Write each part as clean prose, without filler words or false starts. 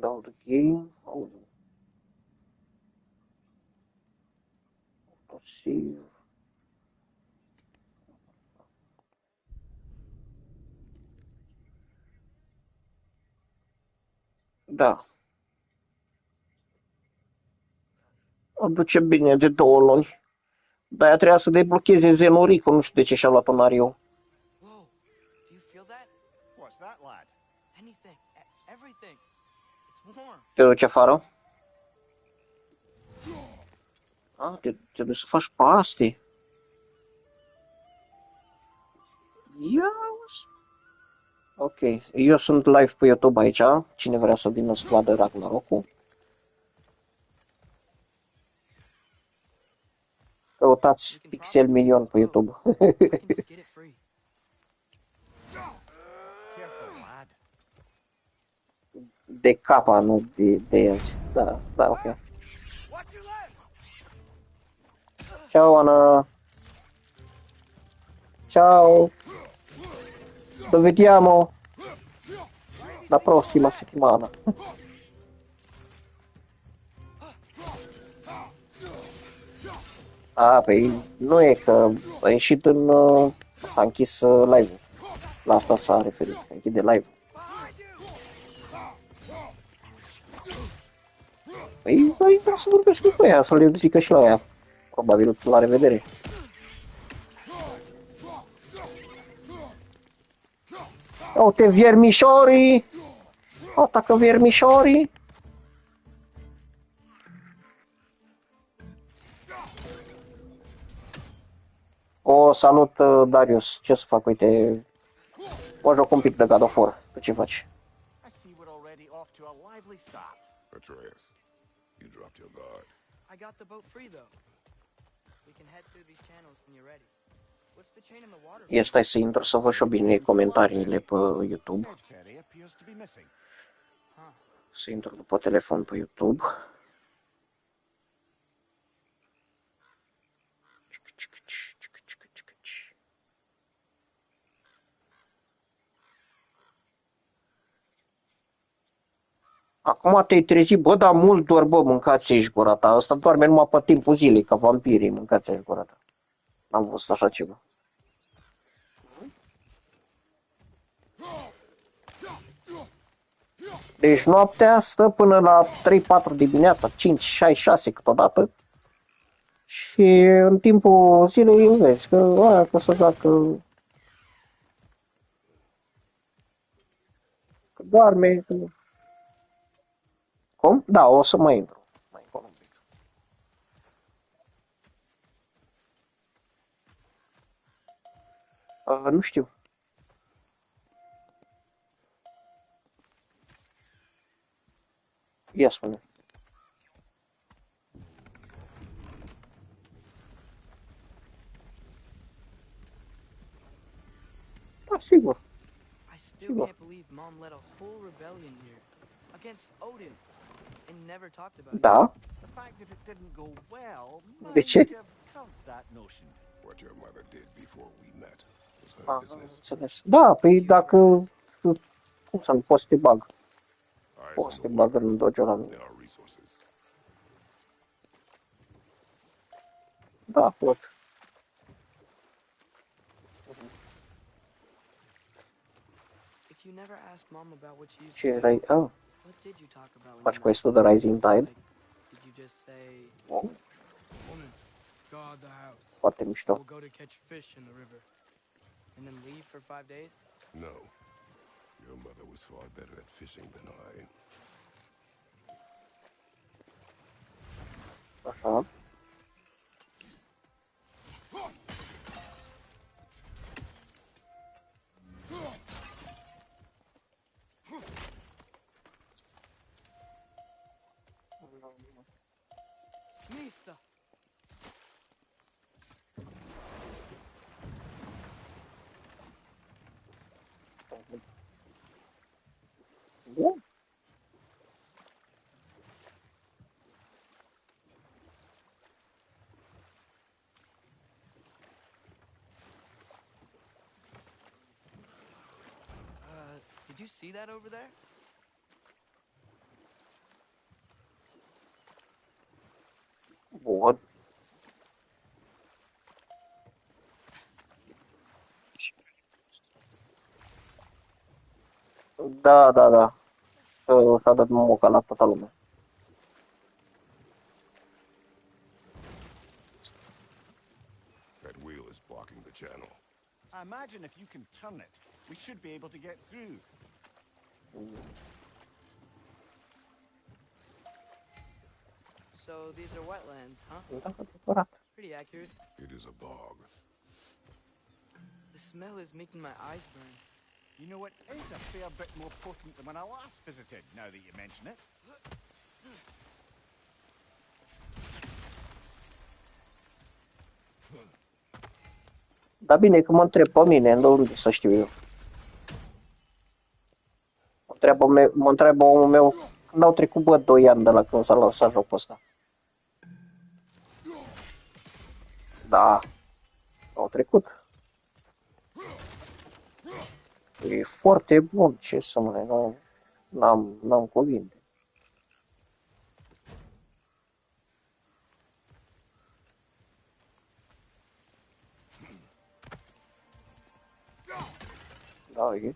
Download the game. Oh, save. Da. O duce bine de 2 luni. Dar ea trebuia să deblocheze Zenoricul, nu știu de ce și-a luat-o Mario. Whoa, do you feel that? What's that, lad? Anything, everything. It's warm. Te duci afară? Ah, te duci să faci paste. Ia. Ok, eu sunt live pe YouTube aici. Cine vrea să vină să vadă Ragnarok-ul. Căutați Pixel Milion pe YouTube. I can just get it free. Careful, lad. De capa, nu de azi. Da, da, ok. Watch your leg. Ciao, Ana. Ciao. Ci vediamo la prossima settimana. A, păi nu e că a ieșit în... s-a închis live-ul. La asta s-a referit, închide live-ul. Păi, vreau să vorbesc cu ea, să le zică și la ea. Probabil la revedere. Uite, viermișorii! Atacă viermișorii! O, salut, Darius. Ce să fac? Uite, mă joc un pic de God of War. Tu ce faci? I see we're already off to a lively start. Atreus, you dropped your guard. I got the boat free though. We can head through these channels when you're ready. What's the chain in the water? Ia stai să intru să văd și-o bine comentariile pe YouTube. Said ferry appears to be missing. Să intru după telefon pe YouTube. Acum te-ai trezit, bă, dar mult doar, bă, mâncați-și gura ta. Asta doarme numai pe timpul zilei, ca vampirii, mâncați-și gura ta. N-am văzut așa ceva. Deci noaptea stă până la 3-4 dimineața, 5, 6, 6 câteodată. Și în timpul zilei vezi că aia că să joacă, că doarme. Că... Cum? Da, o să mai intru. Mai încolo un pic. Nu știu. Ia spune. Da, sigur. I still can't believe Mom led a whole rebellion here against Odin and never talked about it. Da. The fact that it didn't go well De ce? might have covered that notion. What your mother did before we met was her Am business. înțeles. Da, păi dacă... Cum să nu poți să te bag? Eyes Poți să te on the bag water în dojo la and mine. our resources. Da, pot. If you never asked Mom about what she used Ce to do, erai? Ah, what did you talk about when faci you met? quest-ul de Rising Tide? Like, did you just say, Oh, "Woman, guard the house. foarte mișto. We'll go to catch fish in the river, and then leave for 5 days"? No. Your mother was far better at fishing than I. Așa. Mista. Bun. Did you see that over there? Bun. Da, da, da. S-a dat moca la toată lumea. That wheel is blocking the channel. I imagine if you can turn it, we should be able to get through. So these are wetlands, huh? Da, adevărat. Pretty accurate. It is a bog. The smell is making my eyes burn. You know, it is a fair bit more potent than when I last visited, now that you mention it. Dar bine că mă întreb pe mine, de unde să știu eu. Mă întreabă omul meu, când au trecut, bă, 2 ani de la când s-a lansat jocul ăsta. Da, au trecut. E foarte bun, ce să mă, n-am cuvinte. Da, e.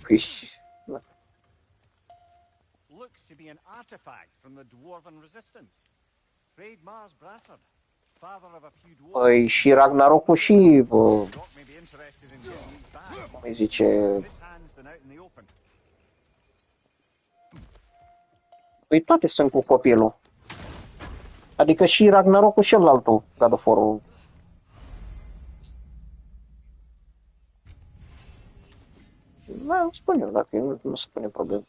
Păi, Looks to be an artifact from the Dwarven resistance. Freyd Mars Brassard, father of a few dwarves. păi și Ragnarokul și, Doc may be interested in getting these back. cum îi zice, This hand's been out in the open. păi toate sunt cu copilul. Adică și Ragnarokul și ălaltul, God of War-ul. Da, spun eu, dacă nu se pune problemă.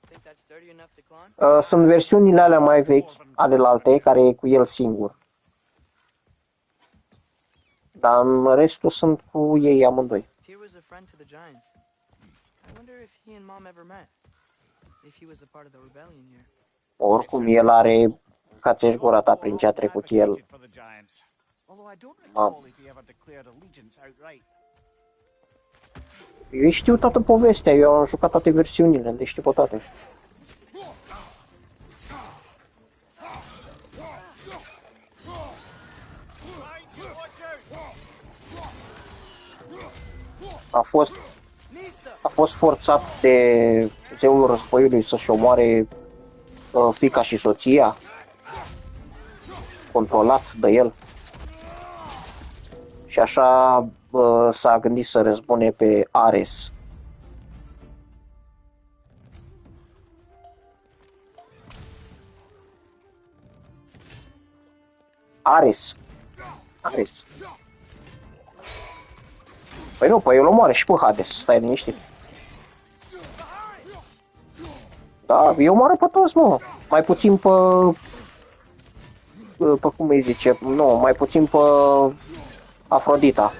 Think that's sturdy enough to climb? Sunt versiunile alea mai vechi, alelalte, care e cu el singur. Dar în restul sunt cu ei amândoi. Tyr was a friend to the giants. I wonder if he and Mom ever met. If he was a part of the rebellion here. Oricum, el are, ca ți-ești gura ta prin ce a trecut el. For the giants. Although I don't Mom. recall if he ever declared allegiance outright. Eu știu toată povestea, eu am jucat toate versiunile, le știu pe toate. A fost forțat de zeul războiului să-și omoare fiica și soția, controlat de el. Și așa s-a gândit să răzbune pe Ares. Ares. Păi nu, păi el omoară și pe Hades, stai liniștit. Da, eu omoară pe toți, mă. Mai puțin pe cum îi zice, nu, mai puțin pe Afrodita.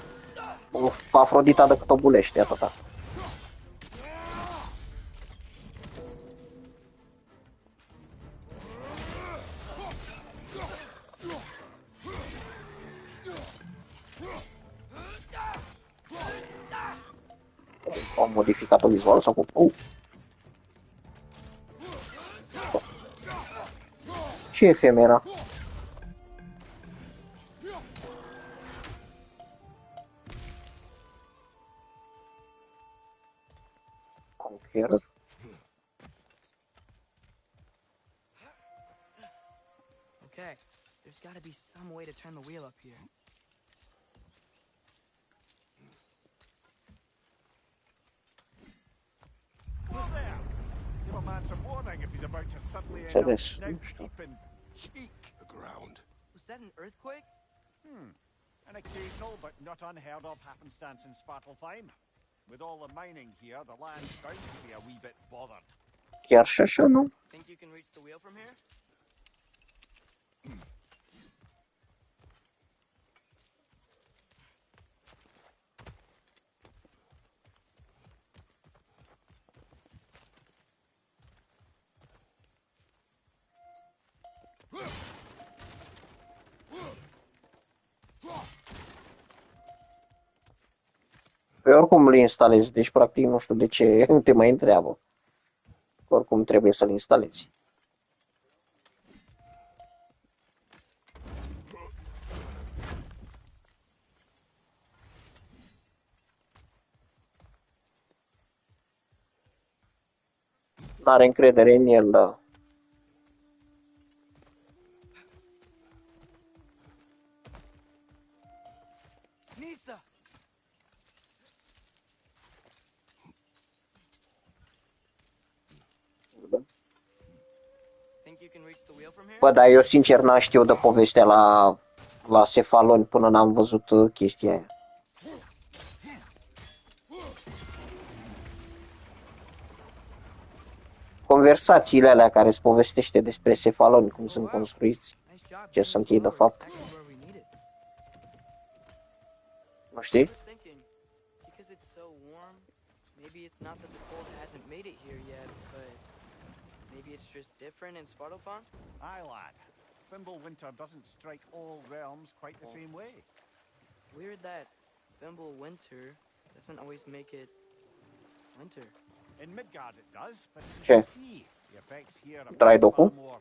Pe Afrodita decât o bulește, atâta. Au modificat-o vizual sau cu... Ce e efemera? Conquer. Okay, there's gotta be some way to turn the wheel up here. Well, there. Give a man some warning if he's about to suddenly end Înțeles, up nu neck știu. deep in cheek. The ground. Was that an earthquake? An occasional but not unheard of happenstance in Svartalfheim. With all the mining here, the land's bound to be a wee bit bothered. Chiar și așa, nu? Think you can reach the wheel from here? Păi oricum îl instalezi, deci practic nu știu de ce te mai întreabă. Oricum trebuie să-l instalezi. N-are încredere în el, da. Nista! Think you can reach the wheel from here? Bă, dar eu sincer n-am știut de povestea la Cefaloni până n-am văzut chestia aia. Conversațiile alea care îți povestește despre Cefaloni, cum sunt construiți, Nice job. ce sunt ei de fapt. Exactly where we need it. Nu I știi? was thinking, because it's so warm, maybe it's not that the cold hasn't made it here yet, but maybe it's just different in Svartalfheim? Aye, lad. Winter doesn't strike all realms quite the same way. Weird that Fimble winter doesn't always make it winter. In Midgard it does, but as you Ce? can see, the effects here are Drai far docu? more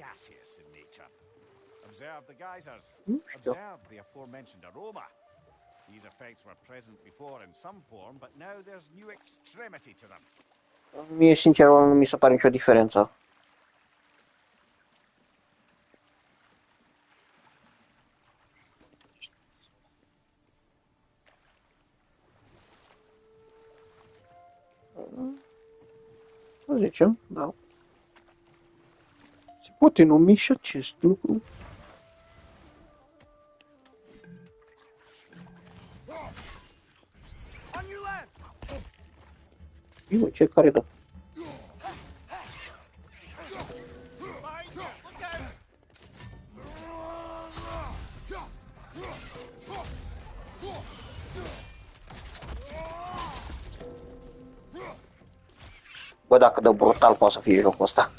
gaseous in nature. Observe the geysers. Nu știu. Observe the aforementioned aroma. These effects were present before in some form, but now there's new extremity to them. Mie sincer nu mi se pare nicio diferență. Să zicem, da. Se poate numi și acest lucru. On your left! Iu, ce care dă? Bă, dacă dă brutal poate să fie jocul ăsta.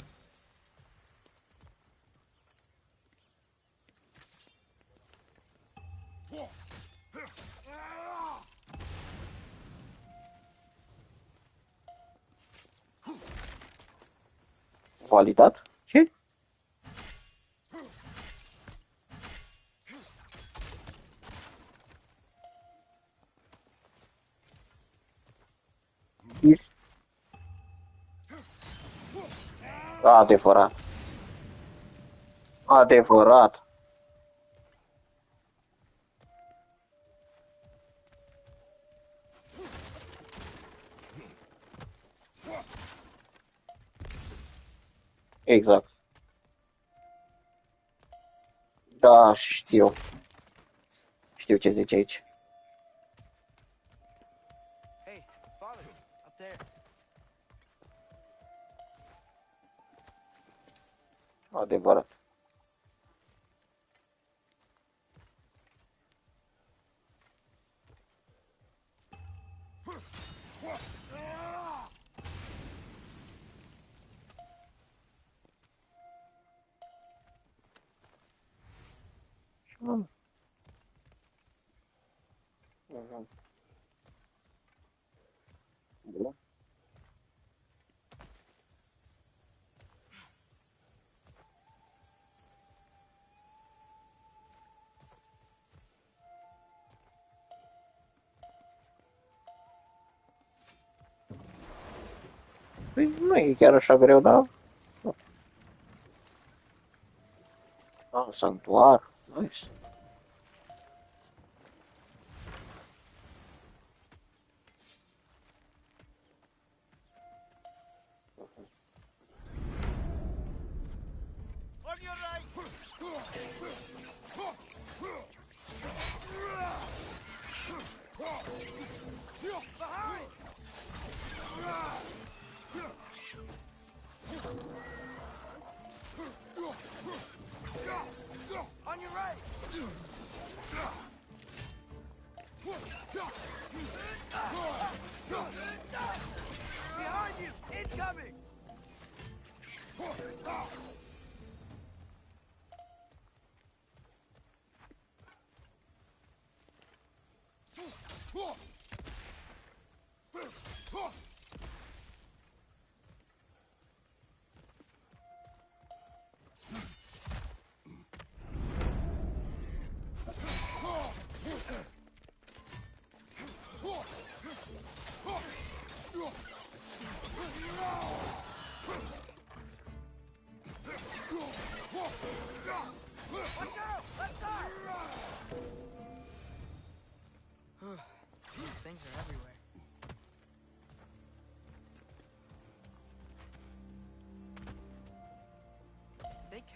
Validat? Ce? Is. Adevărat. Adevărat. Exact. Da, știu. Știu ce zice aici. Hey, father, up there. Adevărat. Bun. Păi nu e chiar așa greu, dar... Ah, sanctuar. Nice. On your right! Behind! On your right! Behind you! Incoming!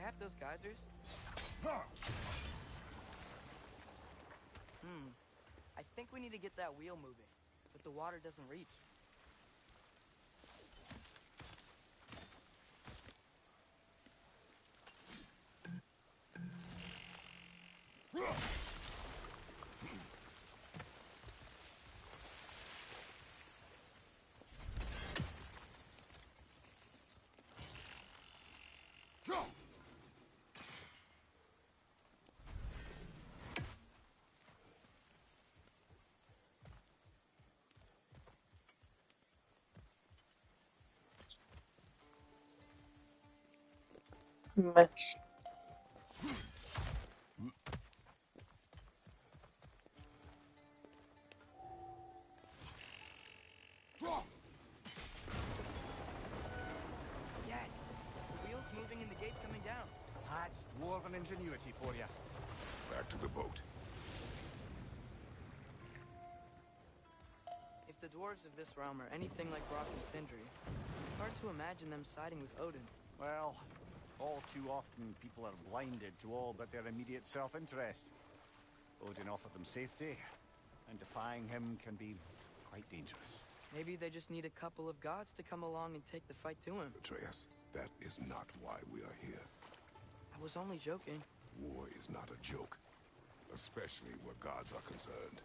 cap those geysers? I think we need to get that wheel moving, but the water doesn't reach. Meh. Yes! The wheel's moving and the gate's coming down. That's dwarven ingenuity for you. Back to the boat. If the dwarves of this realm are anything like Rock and Sindri, it's hard to imagine them siding with Odin. Well, all too often people are blinded to all but their immediate self-interest. Odin offered them safety, and defying him can be quite dangerous. Maybe they just need a couple of gods to come along and take the fight to him. Atreus, that is not why we are here. I was only joking. War is not a joke, especially where gods are concerned.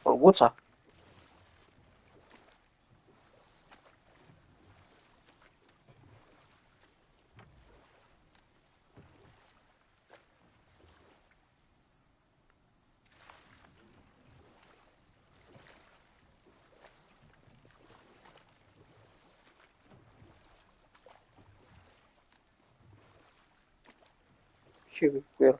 Olguța. Și cu el.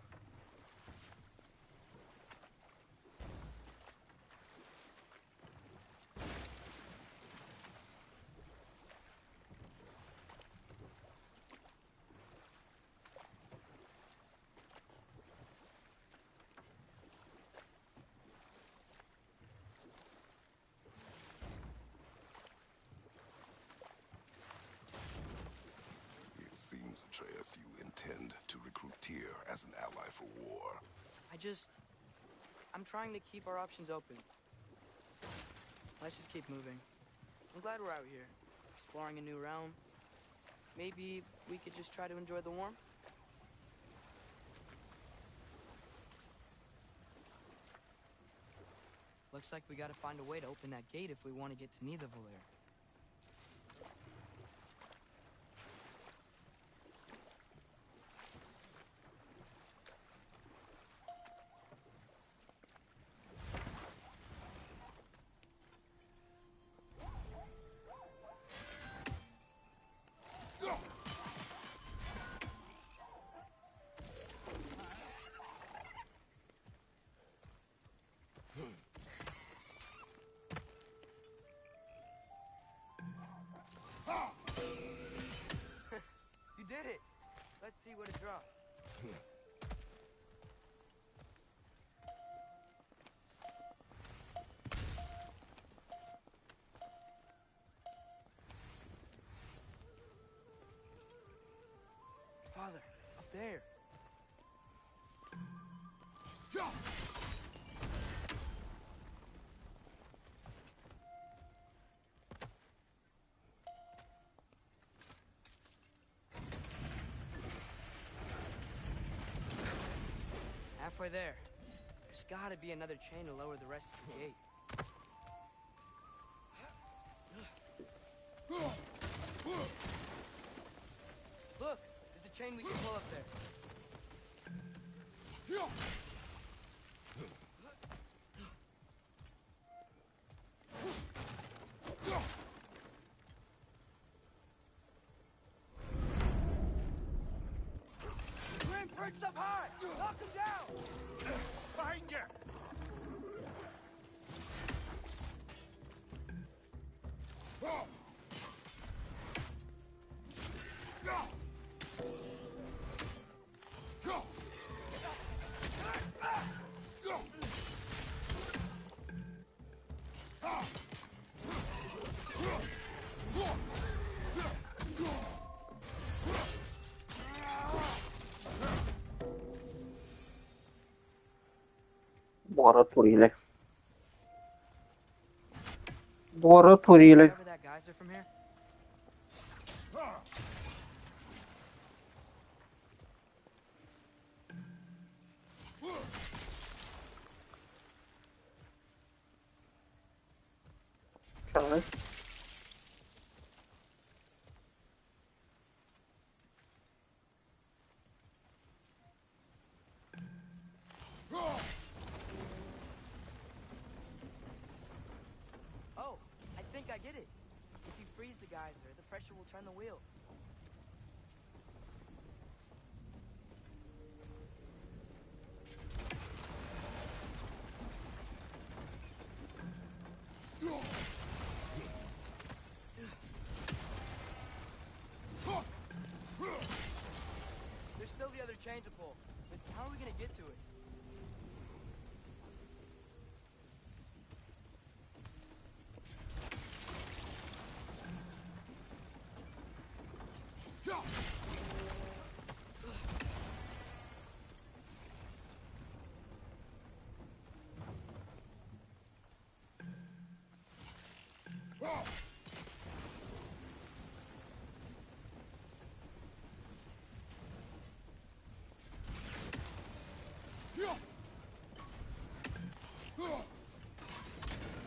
It seems, Atreus, you intend to recruit Tyr as an ally for war. I'm trying to keep our options open. Let's just keep moving. I'm glad we're out here, exploring a new realm. Maybe we could just try to enjoy the warmth? Looks like we gotta find a way to open that gate if we want to get to Nidavellir. You did it! Let's see what it dropped. Father, up there. Halfway there. There's gotta be another chain to lower the rest of the gate. Look! There's a chain we can pull up there. Grim, perched up high! Knock him down! Behind you! Doarăturile. Doarăturile. Whatever that geyser from here. Okay. Oh, I think I get it. If you freeze the geyser, the pressure will turn the wheel. There's still the other chain to pull, but how are we gonna get to it?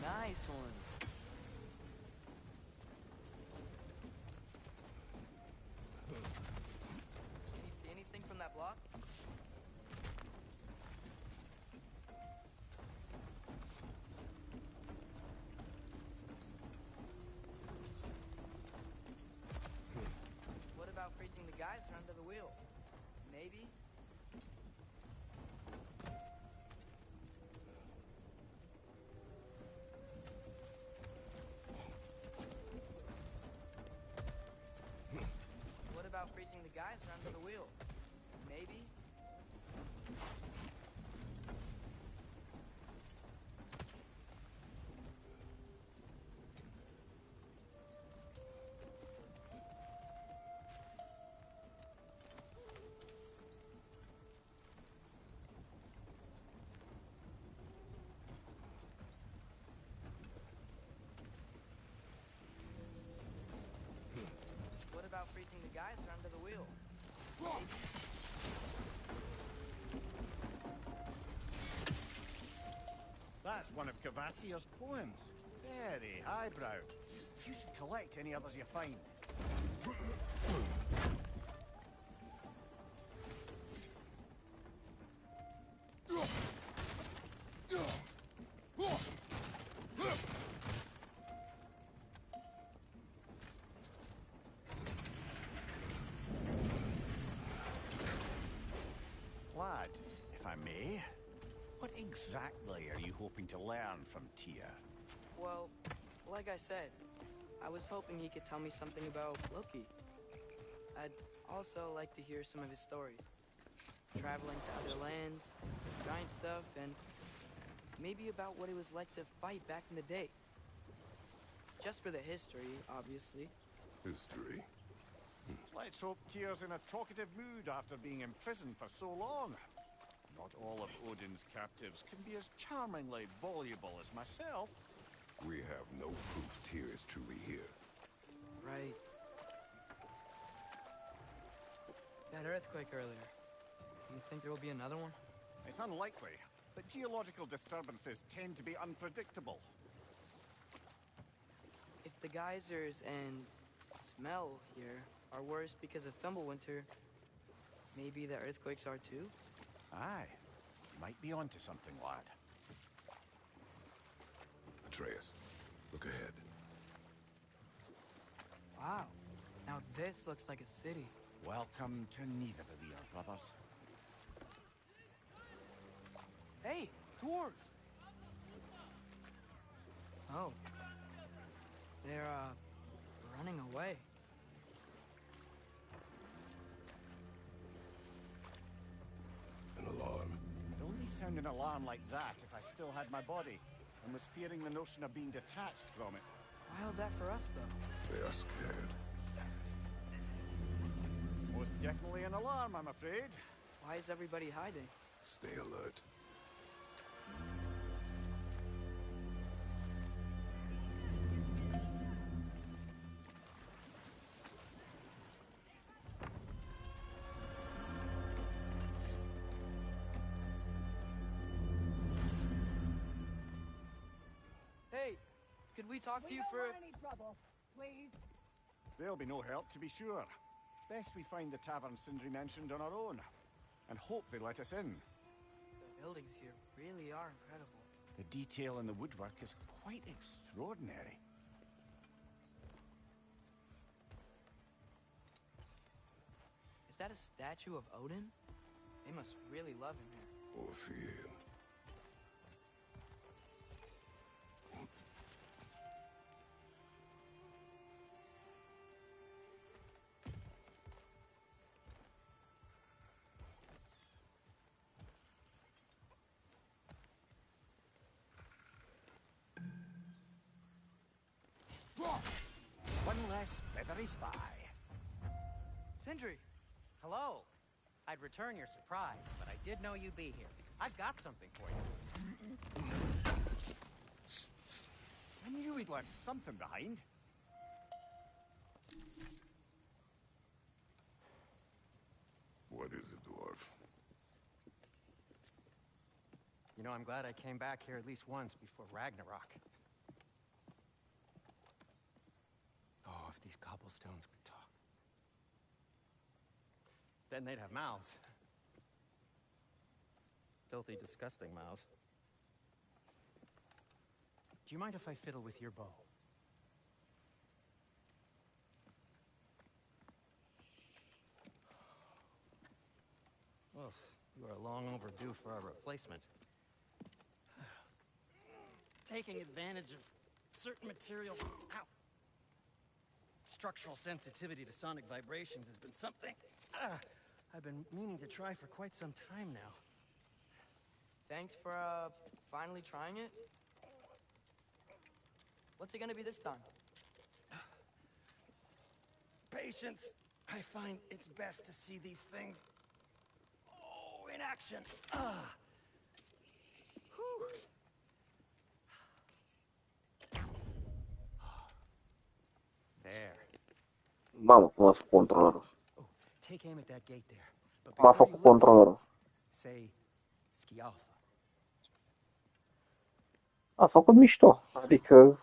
Nice one. Can you see anything from that block? What about freezing the geyser under the wheel? Maybe? What about freezing the geyser under the wheel? Maybe? What about freezing the geyser under the wheel? That's one of Cavassier's poems. Very highbrow. You should collect any others you find. Lad, if I may, what exactly are you hoping to learn from Tyr? Well, like I said, I was hoping he could tell me something about Loki. I'd also like to hear some of his stories. Traveling to other lands, giant stuff, and maybe about what it was like to fight back in the day. Just for the history, obviously. History. Let's hope Tyr's in a talkative mood after being imprisoned for so long. Not all of Odin's captives can be as charmingly voluble as myself. We have no proof Tyr is truly here. Right. That earthquake earlier. Do you think there will be another one? It's unlikely, but geological disturbances tend to be unpredictable. If the geysers and smell here are worse because of Fimbulwinter, maybe the earthquakes are too? Aye, you might be onto something, lad. Atreus, look ahead. Wow. Now this looks like a city. Welcome to Nidavellir, brothers. Hey, dwarves! Oh. They're, running away. An alarm. I'd only sound an alarm like that if I still had my body, and was fearing the notion of being detached from it. Wild that for us, though. They are scared. Most definitely an alarm, I'm afraid. Why is everybody hiding? Stay alert. we talk to you don't for... want any trouble, please. There'll be no help, to be sure. Best we find the tavern Sindri mentioned on our own, and hope they let us in. The buildings here really are incredible. The detail in the woodwork is quite extraordinary. Is that a statue of Odin? They must really love him here. Or fear him. One less feathery spy. Sindri! Hello. I'd return your surprise, but I did know you'd be here. I've got something for you. I knew we'd left something behind. What is it, dwarf? You know, I'm glad I came back here at least once before Ragnarok. Oh, if these cobblestones could talk. Then they'd have mouths. Filthy, disgusting mouths. Do you mind if I fiddle with your bow? Well, you are long overdue for a replacement. Taking advantage of certain materials. Ow! Structural sensitivity to sonic vibrations has been something I've been meaning to try for quite some time now. Thanks for, finally trying it. What's it gonna be this time? Patience. I find it's best to see these things, in action. Whew. There. Mamă, cum a făcut controlerul. Oh, take aim at that gate there. But Cum a before you făcut loose, controlerul. say Skialfa. A făcut mișto. Adică...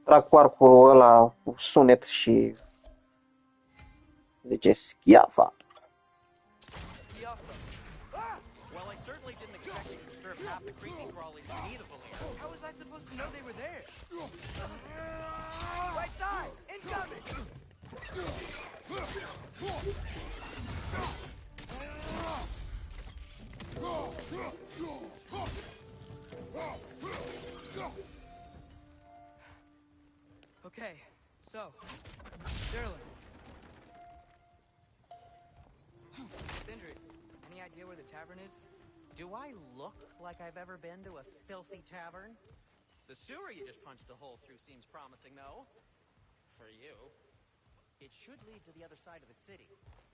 Trag cu arcul ăla cu sunet și... Zice schiafa. Well, I certainly didn't expect you to disturb half the creepy crawlies in Nidavellir. How was I supposed to know they were there? Right side! Incoming! Okay, so, Sterling. Sindri, any idea where the tavern is? Do I look like I've ever been to a filthy tavern? The sewer you just punched a hole through seems promising, though. For you. It should lead to the other side of the city.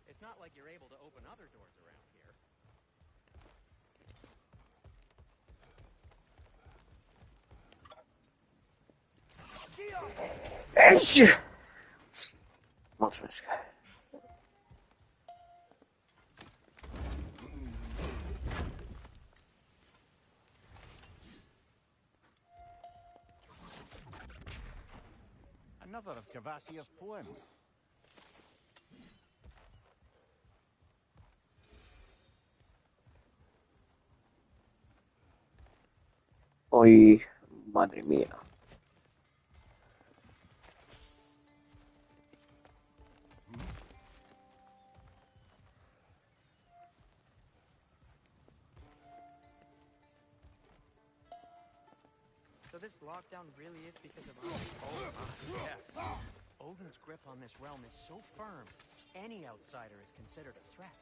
It's not like you're able to open other doors around here. Mulțumesc. Another of Kvasir's poems. Oi, madre mia. So this lockdown really is because of Yes. Odin's grip on this realm is so firm, any outsider is considered a threat.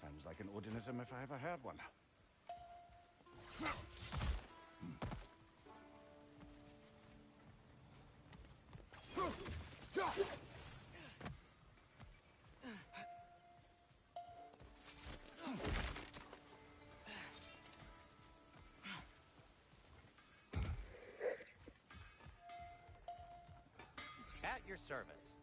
Sounds like an Odinism if I ever heard one. At your service.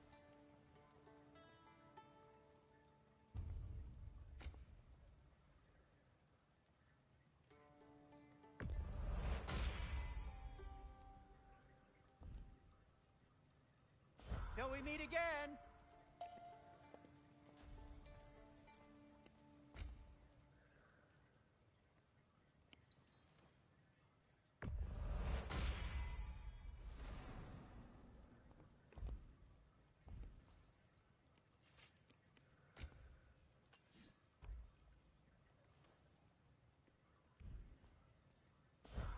we meet again.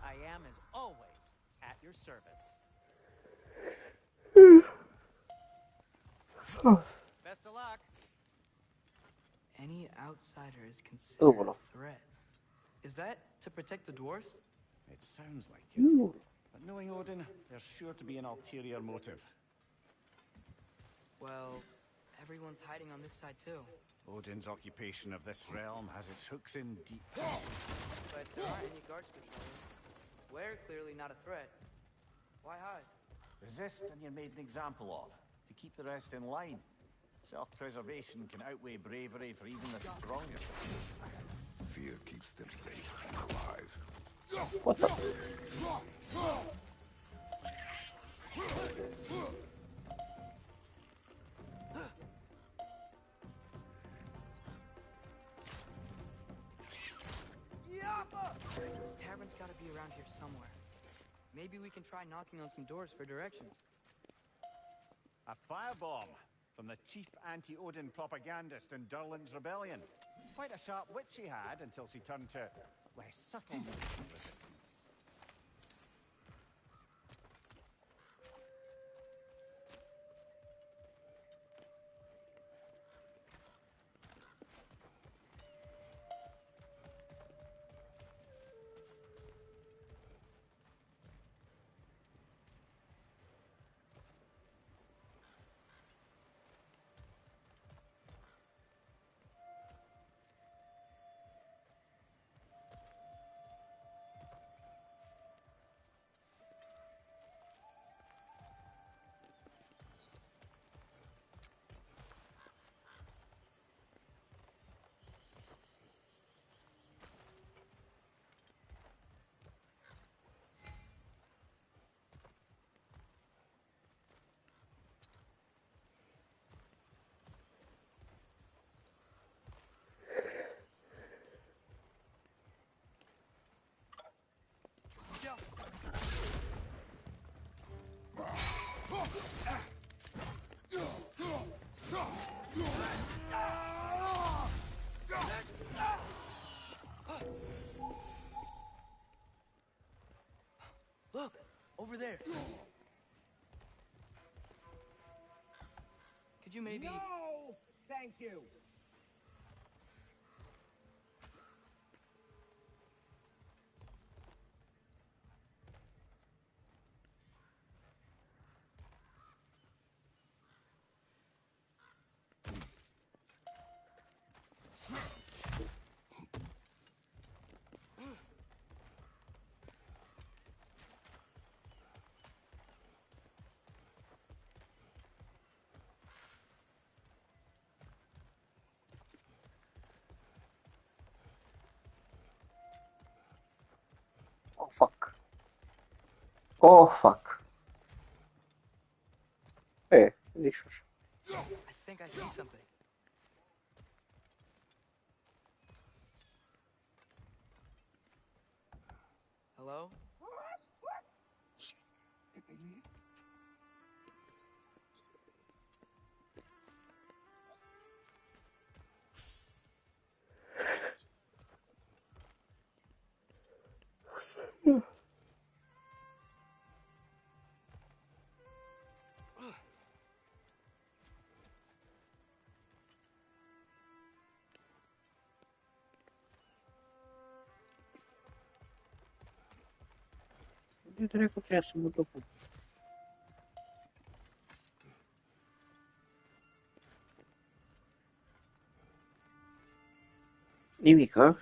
I am, as always, at your service. Best of luck. Any outsider is considered Oh, a threat. Is that to protect the dwarves? It sounds like it. Ooh. But knowing Odin, there's sure to be an ulterior motive. Well, everyone's hiding on this side too. Odin's occupation of this realm has its hooks in deep. But there aren't any guards patrolling. We're clearly not a threat. Why hide? Resist and you're made an example of, to keep the rest in line. Self-preservation can outweigh bravery for even the strongest. Fear keeps them safe and alive. What the? Tavern's gotta be around here somewhere. Maybe we can try knocking on some doors for directions. A firebomb from the chief anti-Odin propagandist in Durlin's rebellion. Quite a sharp wit she had until she turned to less subtle resistance. Look! Over there! Could you maybe... No! Thank you. Oh fuck. Oh fuck. Hey, lixos. I think I see something. Hello? Onde draco que essa mudou? Nimica?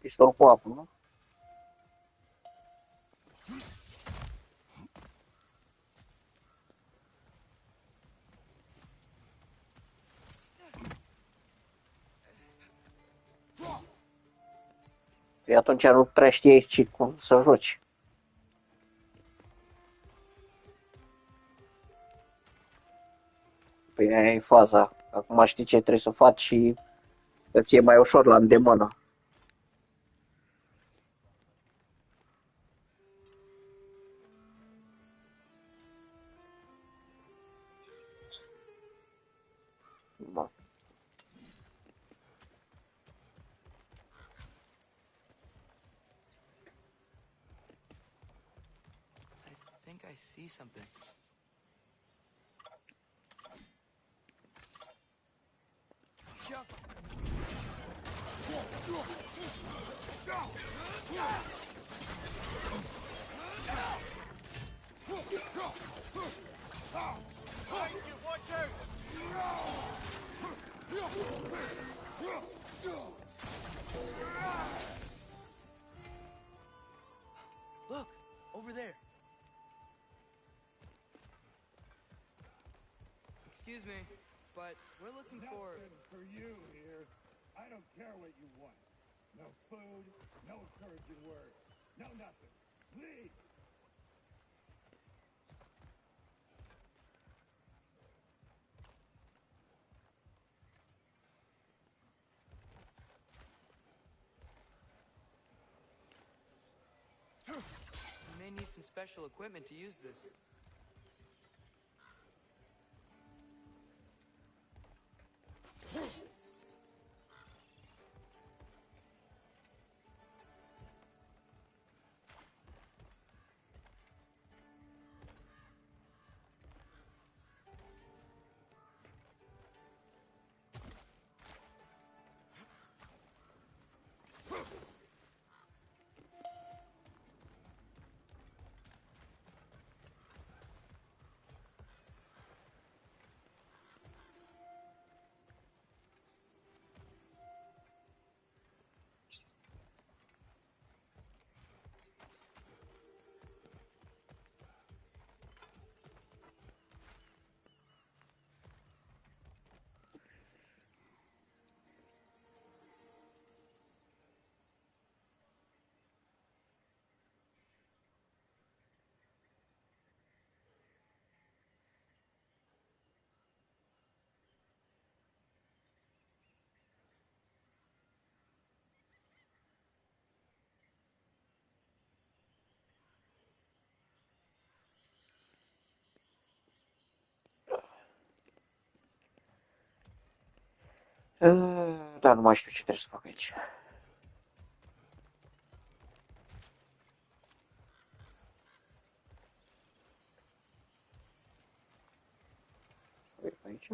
Estou com a não? Păi atunci nu prea știai și cum să joci. Păi aia e faza. Acum știi ce trebuie să faci și îți e mai ușor la îndemână. Da. I think I see something. Look, over there. Excuse me, but we're looking for... Nothing for you here. I don't care what you want. No food, no encouraging words, no nothing. Leave! You may need some special equipment to use this. Da, nu mai știu ce trebuie să fac aici. Aici?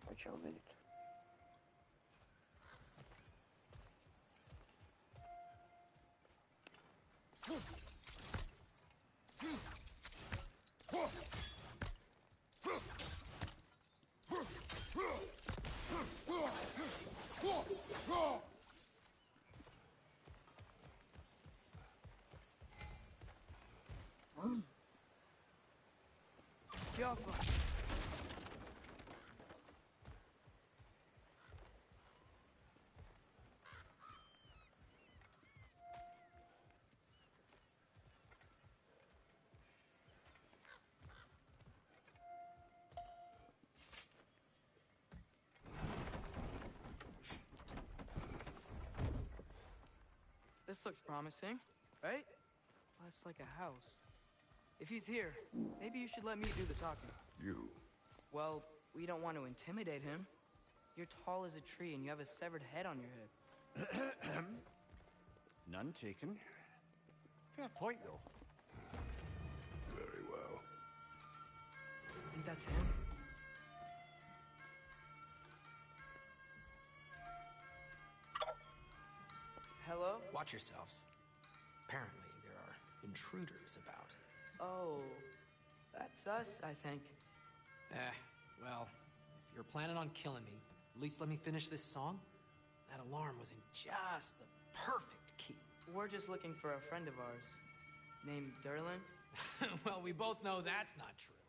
Aici am venit. Jaffa. This looks promising, right? Well, it's like a house. If he's here, maybe you should let me do the talking. You. Well, we don't want to intimidate him. You're tall as a tree and you have a severed head on your head. None taken. Fair point, though. Very well. I think that's him. Hello? Watch yourselves. Apparently, there are intruders about. Oh, that's us, I think. Well, if you're planning on killing me, at least let me finish this song. That alarm was in just the perfect key. We're just looking for a friend of ours, named Derlin. Well, we both know that's not true.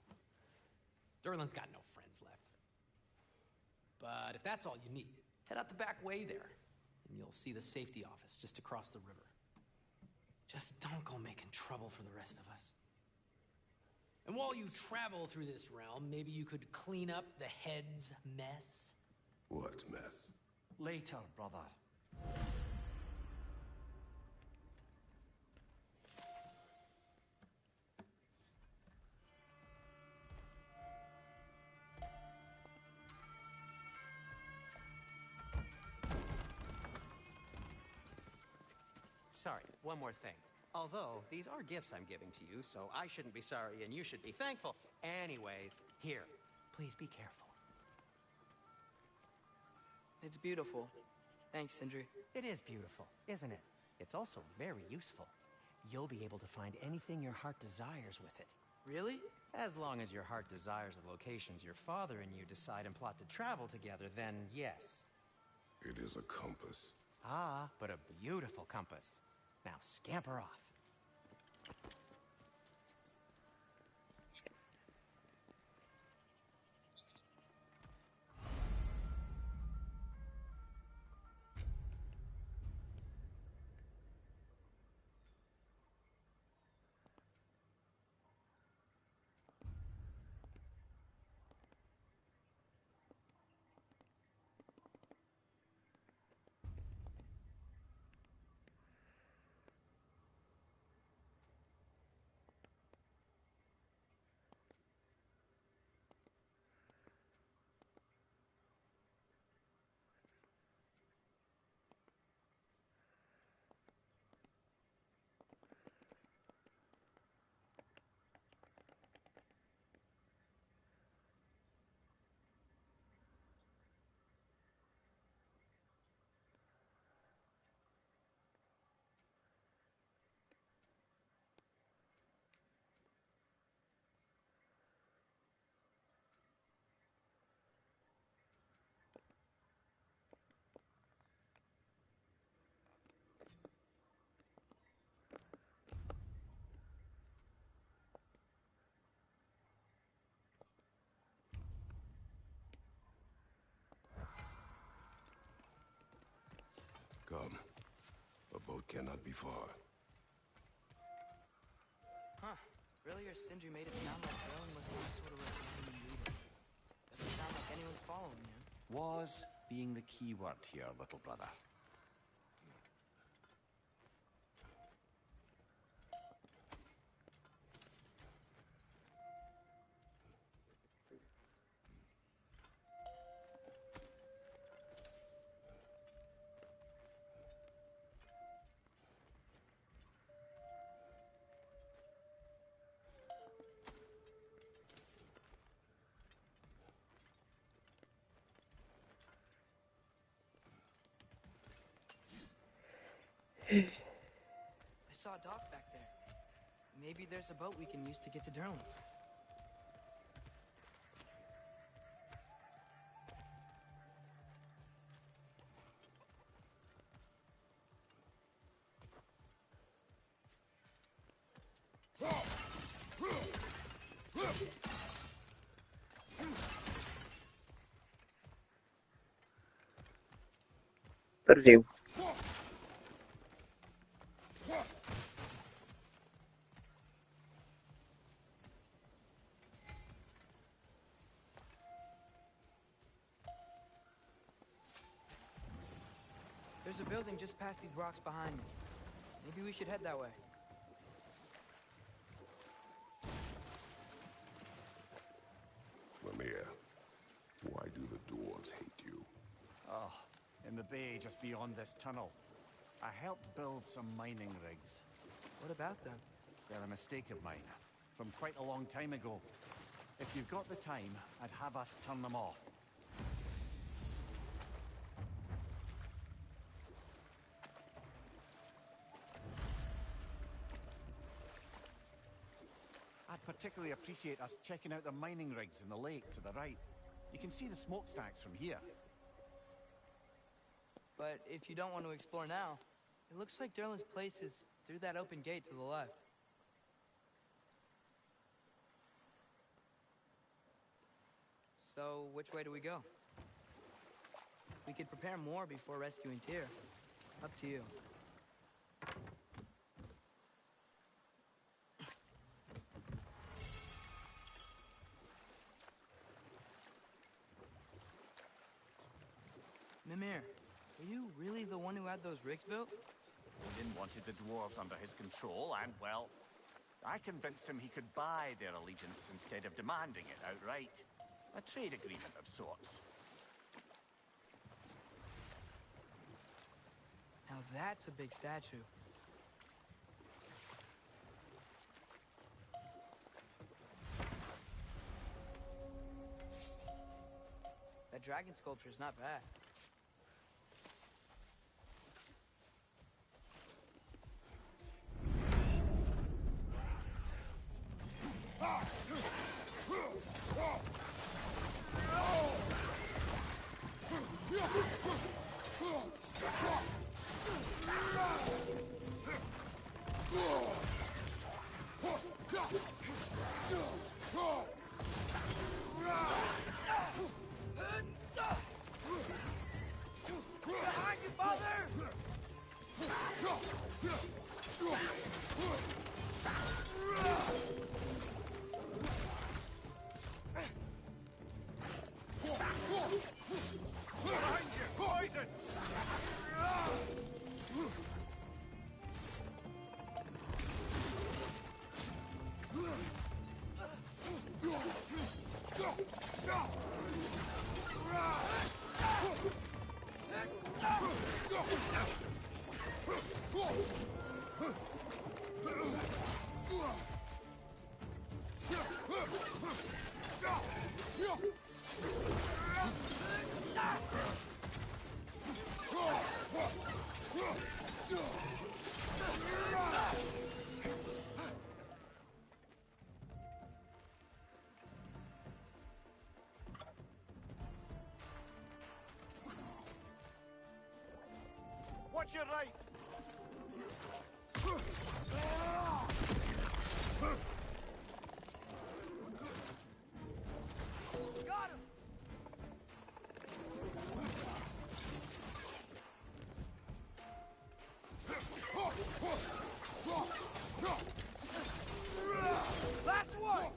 Derlin's got no friends left. But if that's all you need, head out the back way there. and you'll see the safety office just across the river. Just don't go making trouble for the rest of us. And while you travel through this realm, maybe you could clean up the head's mess? What mess? Later, brother. Sorry, one more thing. Although, these are gifts I'm giving to you, so I shouldn't be sorry and you should be thankful. Anyways, here, please be careful. It's beautiful. Thanks, Sindri. It is beautiful, isn't it? It's also very useful. You'll be able to find anything your heart desires with it. Really? As long as your heart desires the locations your father and you decide and plot to travel together, then yes. It is a compass. Ah, but a beautiful compass. Now scamper off. Come. A boat cannot be far. Huh. Earlier, Sindri made it sound like Erlen was some sort of a random leader. Doesn't sound like anyone's following him. Was being the key word here, little brother. I saw a dock back there. Maybe there's a boat we can use to get to Durlin's. Târziu. There's a building just past these rocks behind me. Maybe we should head that way. Mimir, why do the dwarves hate you? Oh, in the bay just beyond this tunnel. I helped build some mining rigs. What about them? They're a mistake of mine, from quite a long time ago. If you've got the time, I'd have us turn them off. I'd particularly appreciate us checking out the mining rigs in the lake to the right. You can see the smokestacks from here. But if you don't want to explore now, it looks like Durlin's place is through that open gate to the left. So, which way do we go? We could prepare more before rescuing Tyr. Up to you. Mimir, are you really the one who had those rigs built? Odin wanted the dwarves under his control, and, well, I convinced him he could buy their allegiance instead of demanding it outright. A trade agreement of sorts. Now that's a big statue. That dragon sculpture's not bad. Behind you, father! Behind you! Poison! Watch your right! Got him! Last one!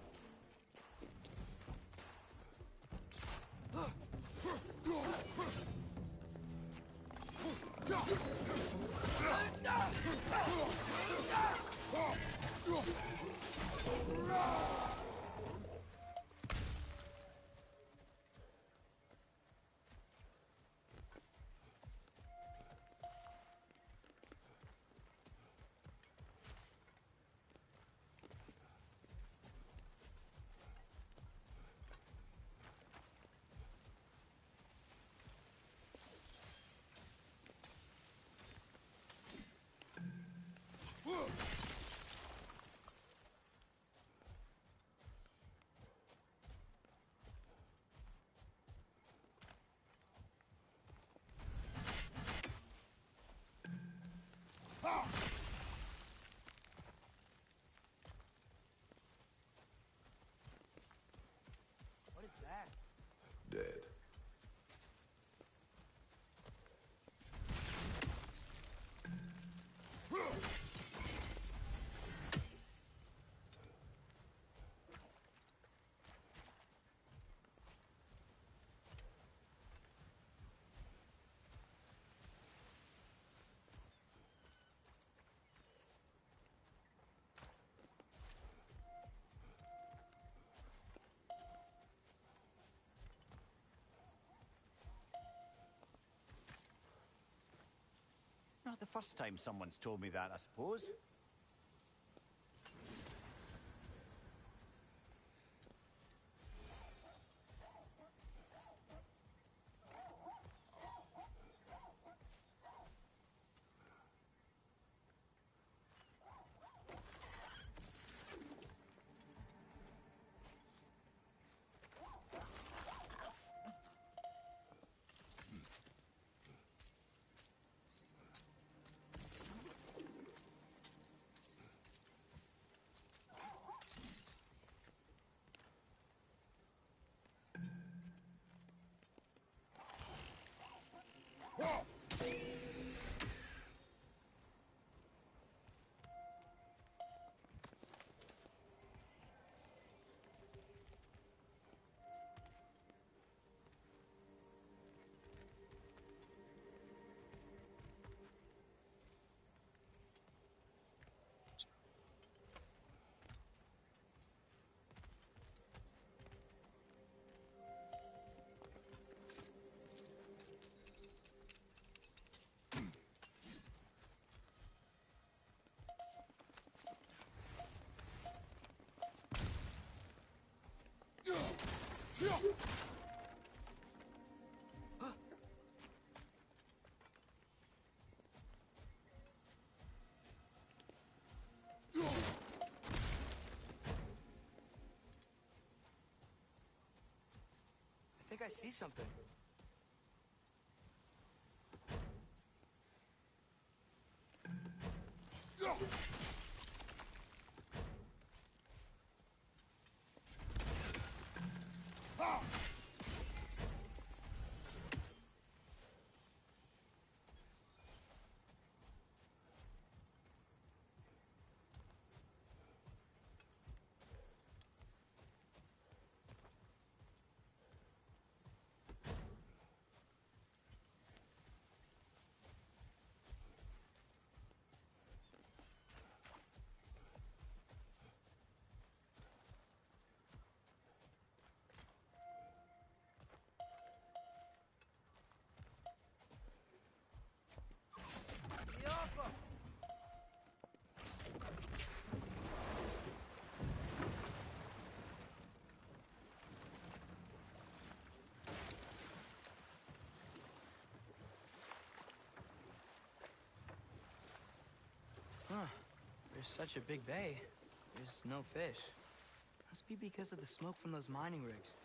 What is that? Dead. Not the first time someone's told me that, I suppose. I think I see something. Huh. There's such a big bay. There's no fish. Must be because of the smoke from those mining rigs.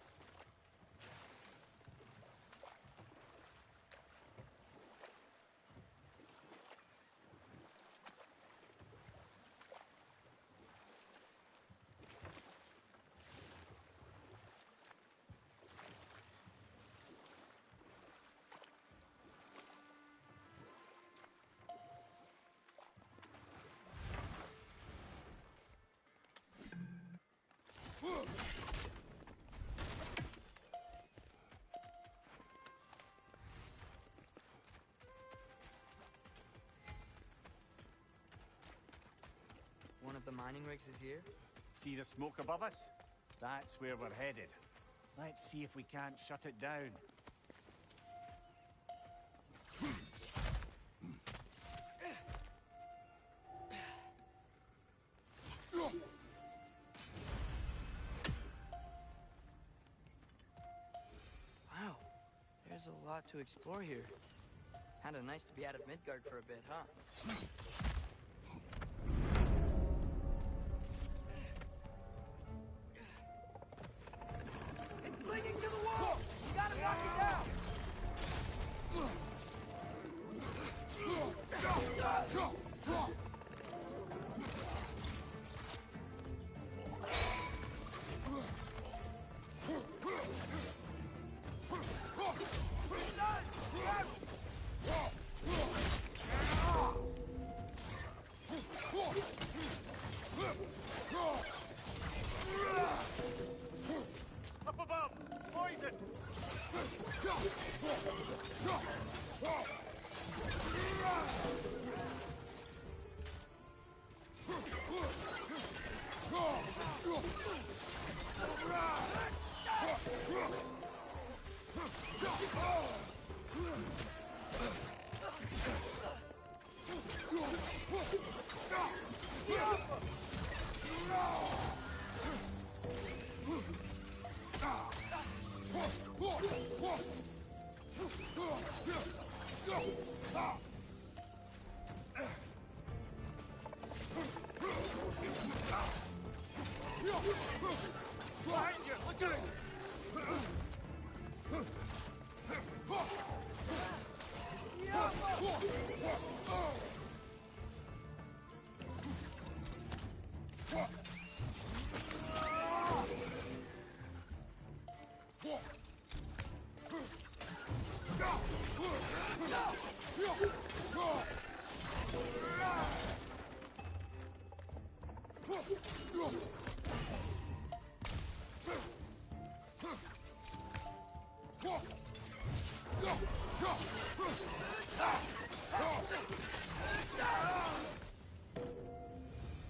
One of the mining rigs is here? See the smoke above us? That's where we're headed. Let's see if we can't shut it down. Wow. There's a lot to explore here. Kinda nice to be out of Midgard for a bit, huh? It's clinging to the wall! You gotta knock it down! Up above! Poison! Behind you! Look out!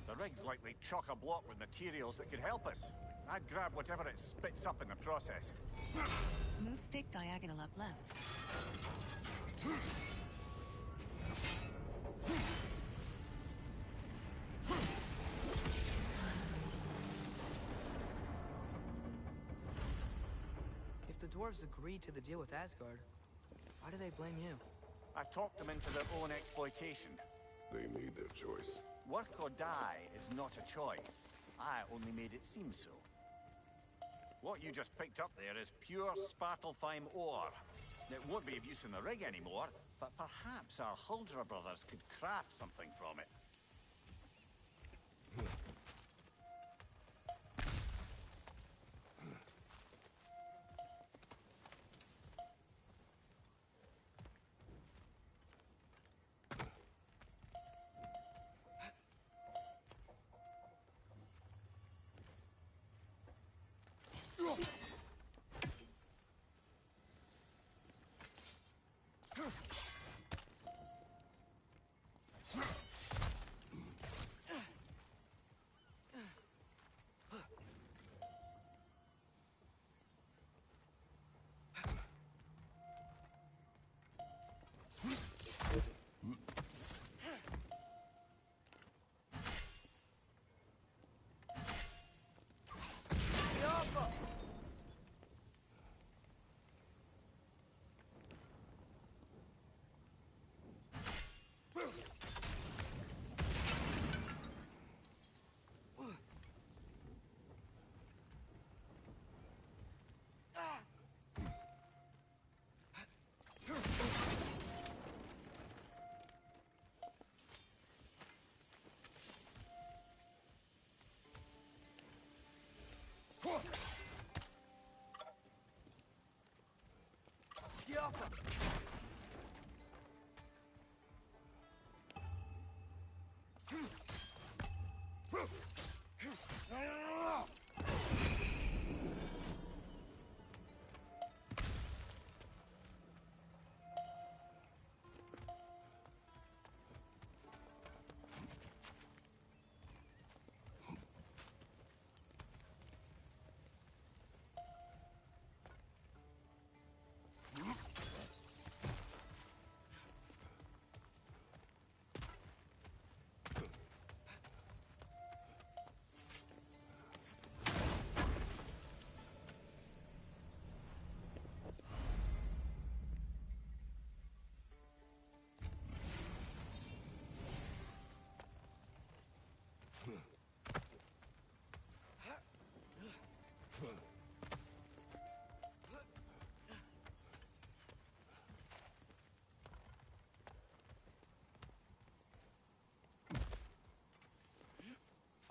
The rig's likely chock-a-block with materials that could help us. I'd grab whatever it spits up in the process. Move stick diagonal up left. dwarves agreed to the deal with Asgard, why do they blame you? I talked them into their own exploitation. They made their choice. Work or die is not a choice. I only made it seem so. What you just picked up there is pure Svartalfheim ore. It won't be of use in the rig anymore, but perhaps our Huldra brothers could craft something from it.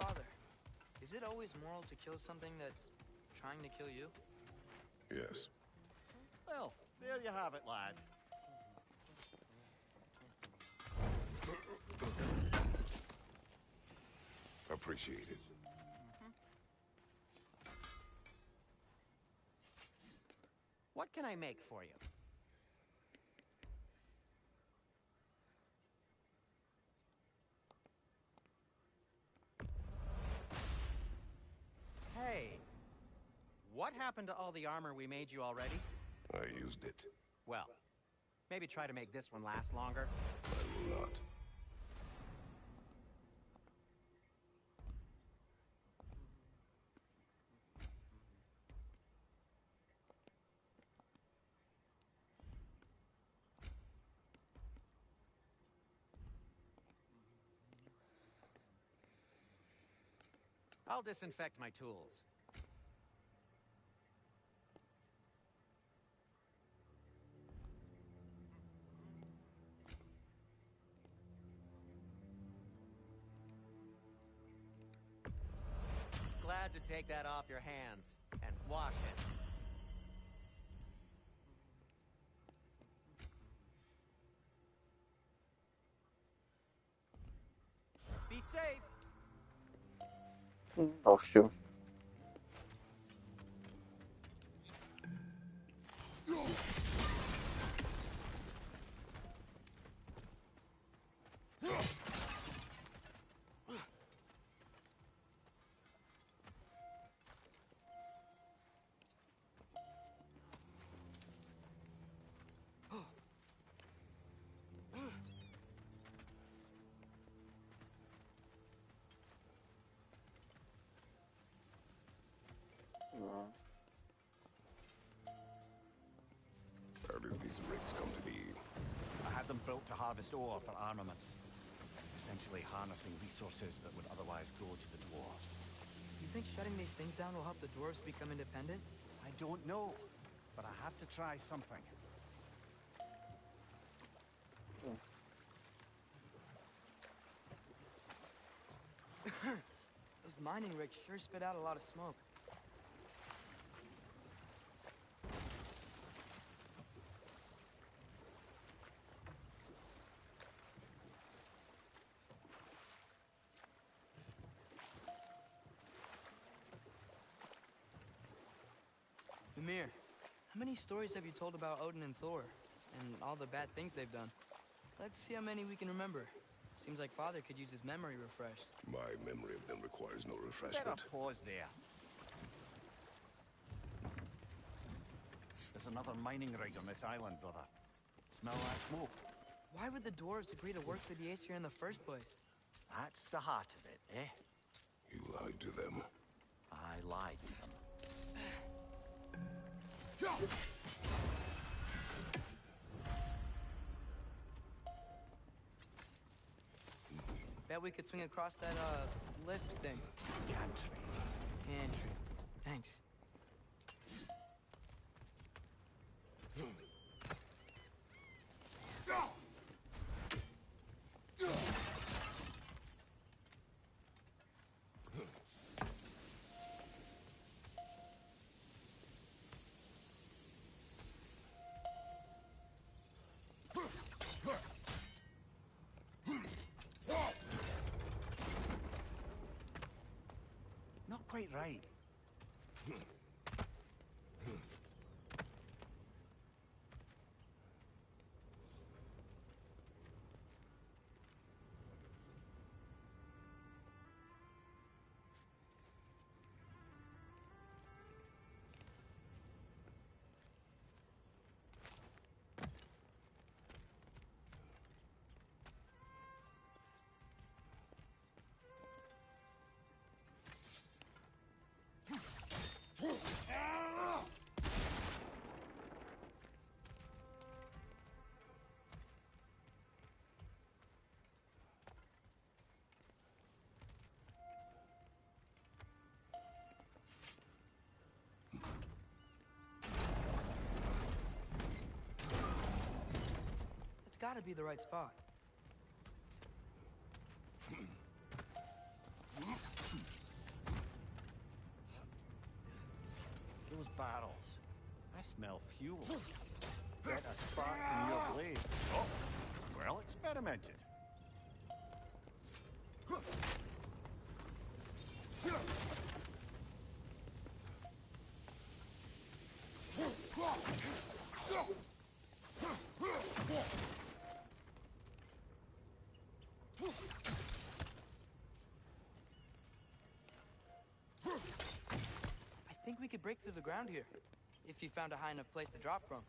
Father, is it always moral to kill something that's trying to kill you? Yes. Well, there you have it, lad. Appreciate it. What can I make for you? Hey, what happened to all the armor we made you already? I used it. Well, maybe try to make this one last longer. I will not. I'll disinfect my tools. Glad to take that off your hands and wash it. Be safe. Nu știu. harvest ore for armaments. Essentially harnessing resources that would otherwise go to the dwarves. You think shutting these things down will help the dwarves become independent? I don't know, but I have to try something. Those mining rigs sure spit out a lot of smoke. Mimir, how many stories have you told about Odin and Thor, and all the bad things they've done? Let's see how many we can remember. Seems like Father could use his memory refreshed. My memory of them requires no Better refreshment. pause there. There's another mining rig on this island, brother. Smell that smoke? Why would the dwarves agree to work for the Aesir in the first place? That's the heart of it, eh? You lied to them. I lied to them. Bet we could swing across that, lift thing. Gantry. Pantry. Thanks. Not quite right. It's gotta be the right spot. Those barrels. I smell fuel. Get a spark from your blade. Oh, well experimented. I think we could break through the ground here, if you found a high enough place to drop from.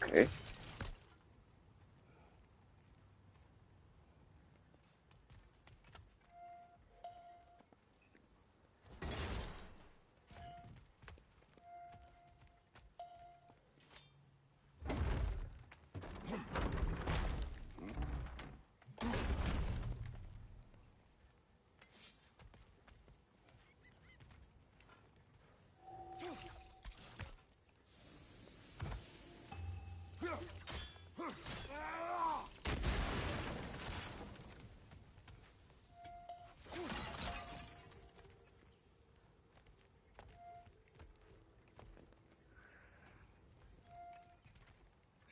Okay.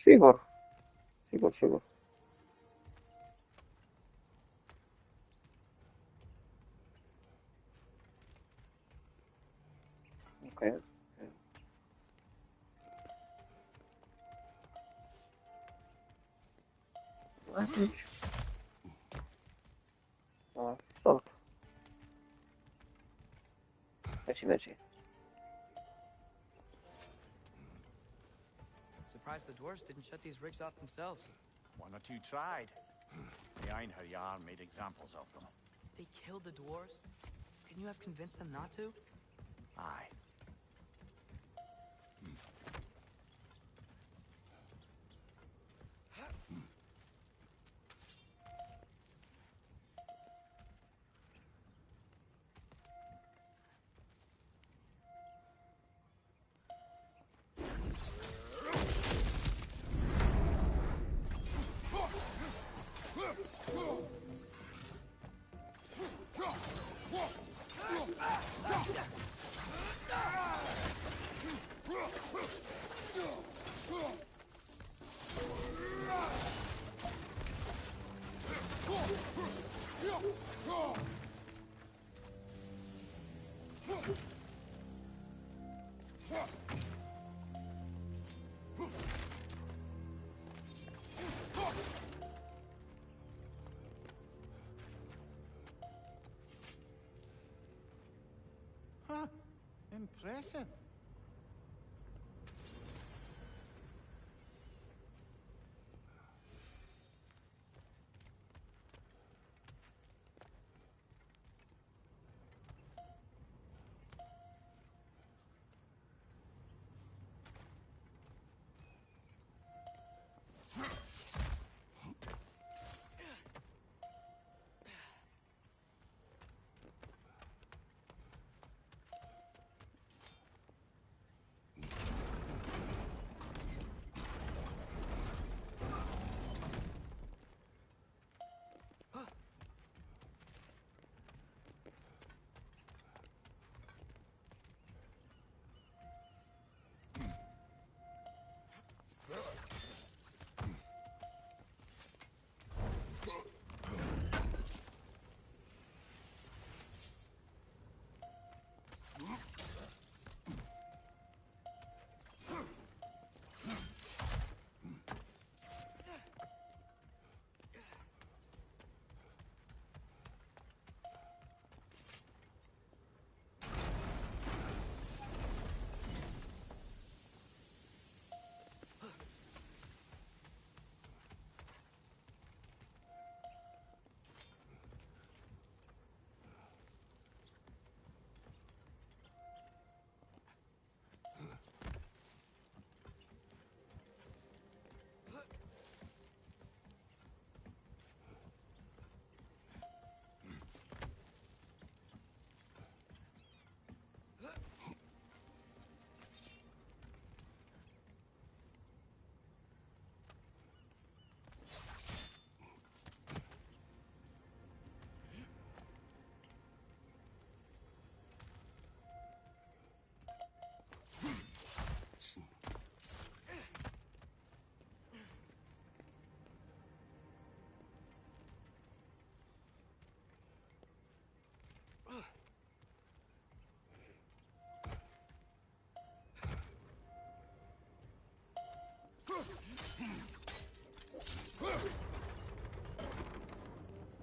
Sigur. Sigur, sigur. Okay. Atunci. Salt. Mersi, mersi. Surprised the dwarves didn't shut these rigs off themselves. One or two tried. The Einherjar made examples of them. They killed the dwarves? Couldn't you have convinced them not to? Aye. Huh. Impressive.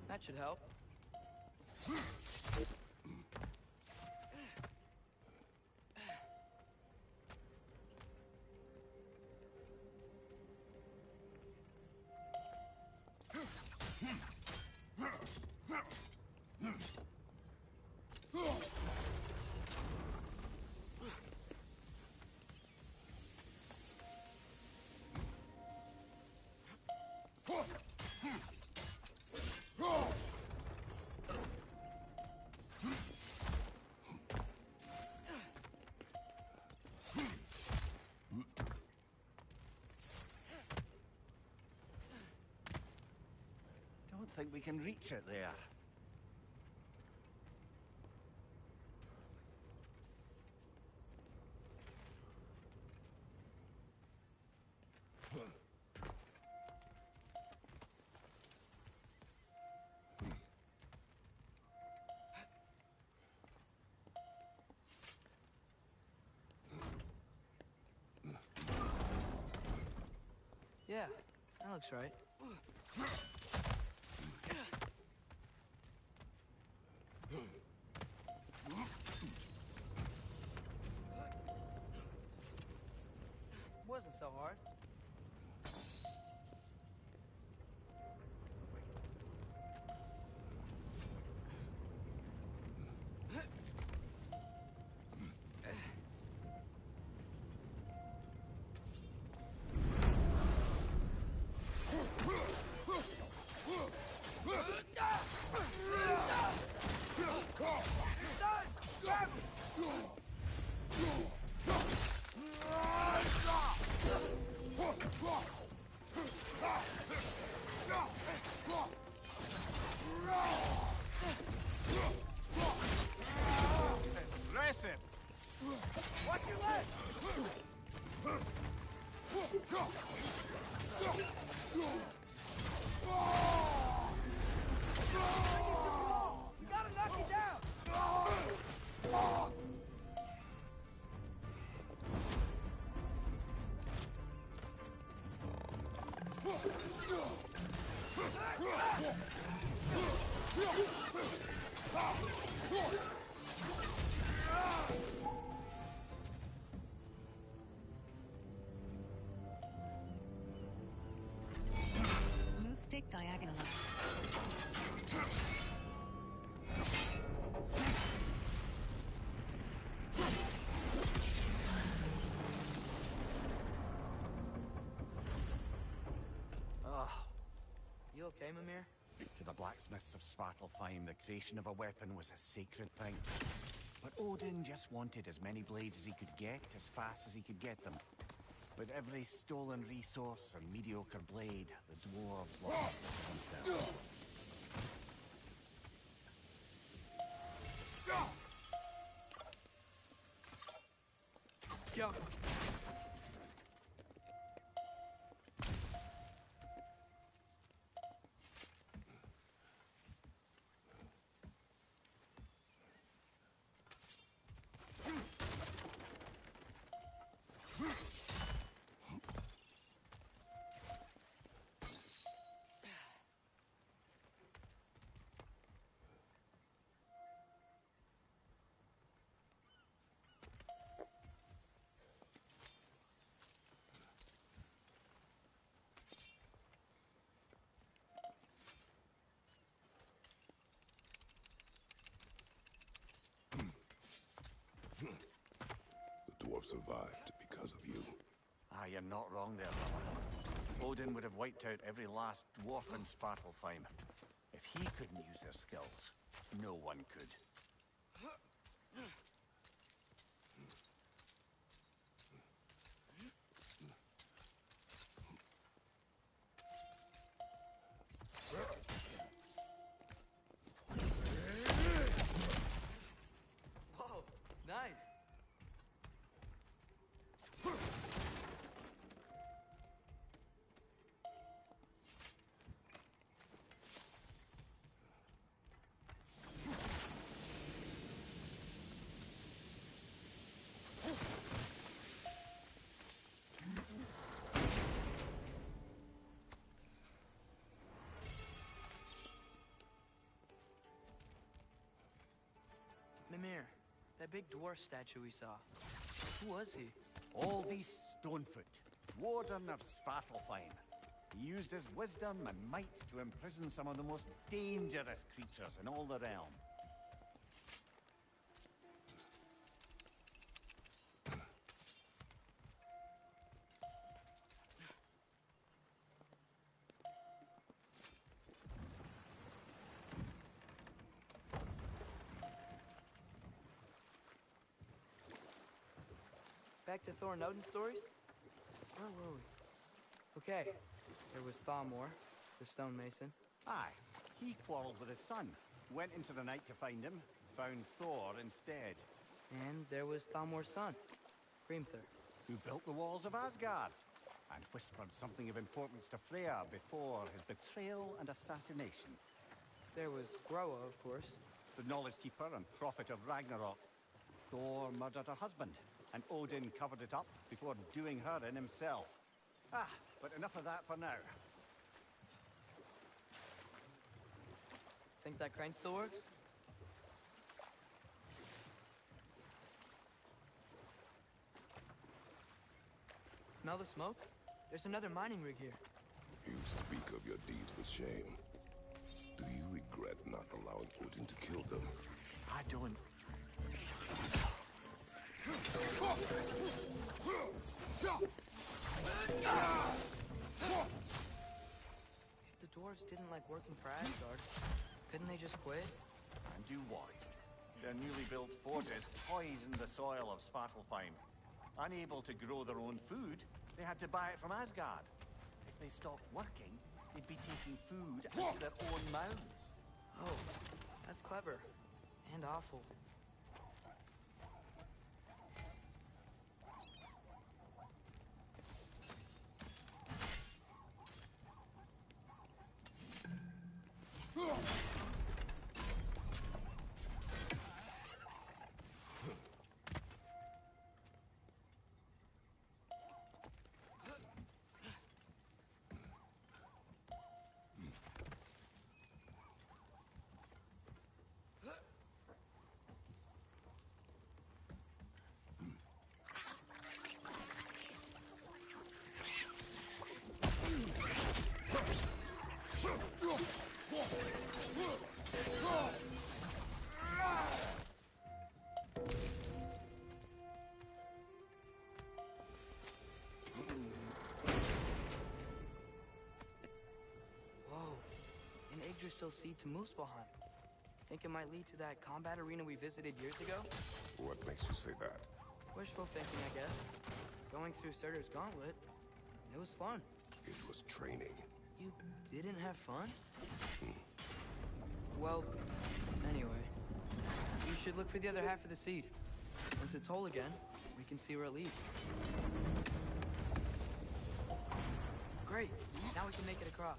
That should help. Don't think we can reach it there. Yeah, that looks right. Wasn't so hard. Impressive! Watch your leg! You gotta knock it down! Move stick diagonal up. You okay, Mimir? To the blacksmiths of Svartalfheim, the creation of a weapon was a sacred thing. But Odin just wanted as many blades as he could get, as fast as he could get them. With every stolen resource and mediocre blade, the dwarves lost themselves. Go. The dwarf survived because of you. Ah, you're not wrong there, brother. Odin would have wiped out every last dwarf in Svartalfheim. If he couldn't use their skills, no one could. Whoa, nice. Mimir, that big dwarf statue we saw. Who was he? Alvis Stonefoot, warden of Svartalfheim. He used his wisdom and might to imprison some of the most dangerous creatures in all the realm. Back to Thor and Odin stories? Where were we? Okay, there was Thalmor, the stonemason. Aye, he quarreled with his son, went into the night to find him, found Thor instead. And there was Thalmor's son, Grimthur. Who built the walls of Asgard, and whispered something of importance to Freya before his betrayal and assassination. There was Groa, of course. The knowledge keeper and prophet of Ragnarok. Thor murdered her husband, and Odin covered it up before doing her in himself. Ah, but enough of that for now. Think that crane still works? Smell the smoke? There's another mining rig here. You speak of your deeds with shame. Do you regret not allowing Odin to kill them? I don't. If the dwarves didn't like working for Asgard, couldn't they just quit? And do what? Their newly built forges poisoned the soil of Svartalfheim. Unable to grow their own food, they had to buy it from Asgard. If they stopped working, they'd be taking food into their own mouths. Oh, that's clever. And awful. Yggdrasil seed to Muspelheim. Think it might lead to that combat arena we visited years ago? What makes you say that? Wishful thinking, I guess. Going through Surtur's gauntlet, it was fun. It was training. You didn't have fun? Well, anyway. You should look for the other half of the seed. Once it's whole again, we can see where it leads. Great. Now we can make it across.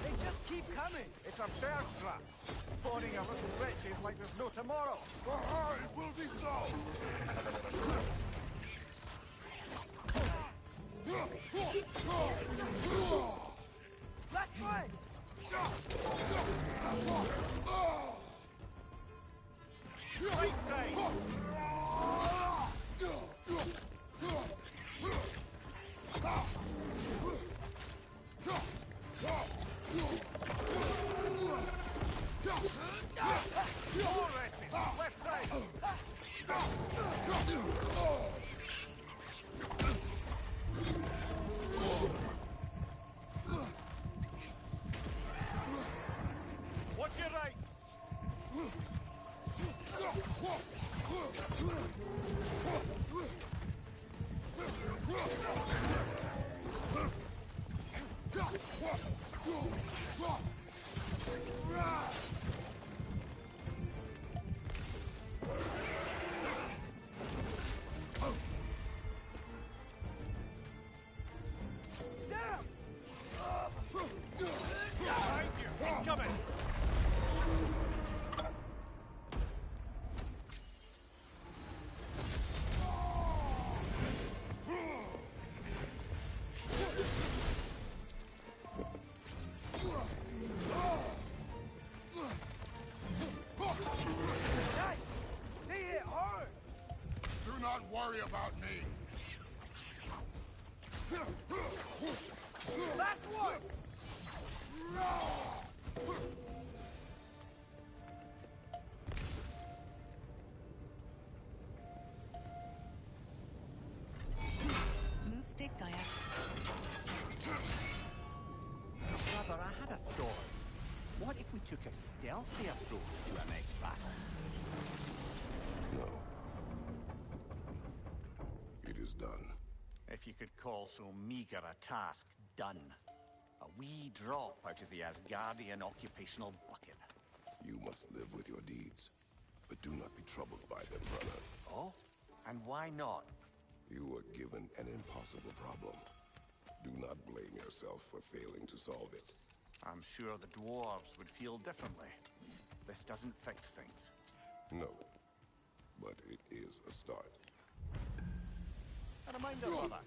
They just keep coming. It's a bear trap. Spawning a little wretches like there's no tomorrow. It will be so! Left leg! Right side! More wretches! Left side! What's your right? Behind you! Incoming! Nice! They hit hard! Do not worry about me! Last one! Move stick diagonal. Brother, I had a thought. What if we took a stealthy approach to our next battle. No. It is done. If you could call so meager a task done. A wee drop out of the Asgardian occupational bucket. You must live with your deeds, but do not be troubled by them, brother. Oh? And why not? You were given an impossible problem. Do not blame yourself for failing to solve it. I'm sure the dwarves would feel differently. This doesn't fix things. No, but it is a start. A reminder, brother.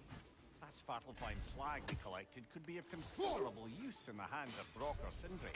That Svartalfheim slag we collected could be of considerable use in the hands of Brock or Sindri.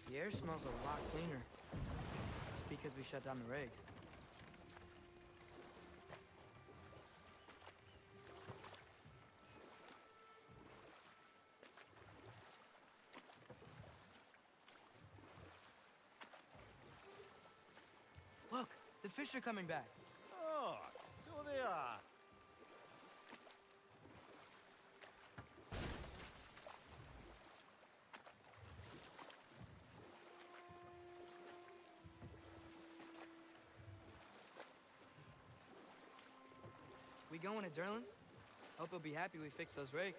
The air smells a lot cleaner. It's because we shut down the rigs. Look, the fish are coming back. Oh, so they are. We going to Derlin's? Hope he'll be happy we fixed those rigs.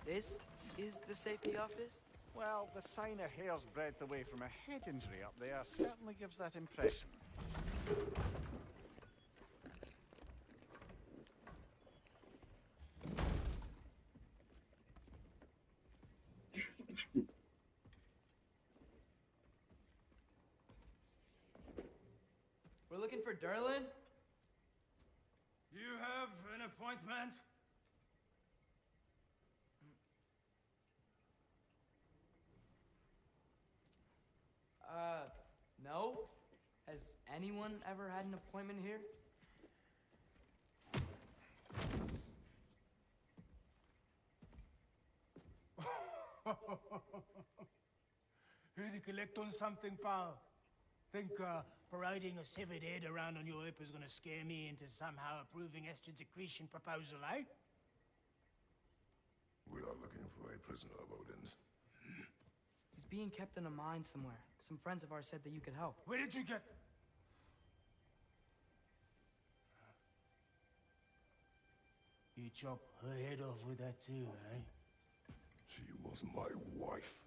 This is the safety office? Well, the sign a hair's breadth away from a head injury up there certainly gives that impression. We're looking for Derlin? You have an appointment? No? Has anyone ever had an appointment here? Here to collect on something, pal? Think parading a severed head around on your hip is gonna scare me into somehow approving Estrid's accretion proposal, eh? We are looking for a prisoner of Odin's. He's being kept in a mine somewhere. Some friends of ours said that you could help. Where did you get... You chop her head off with that too, eh? She was my wife.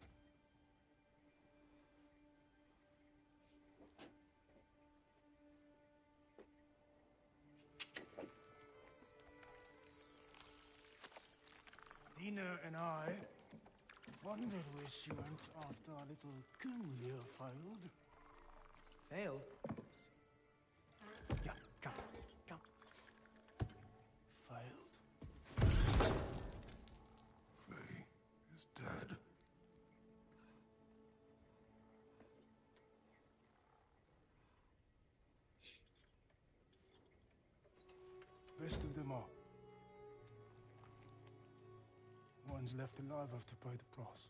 Dina and I wondered where she went after our little coup here failed. Failed? Yeah, jump, jump. Failed. Faye is dead. Best of them all. One's left alive after pay the price.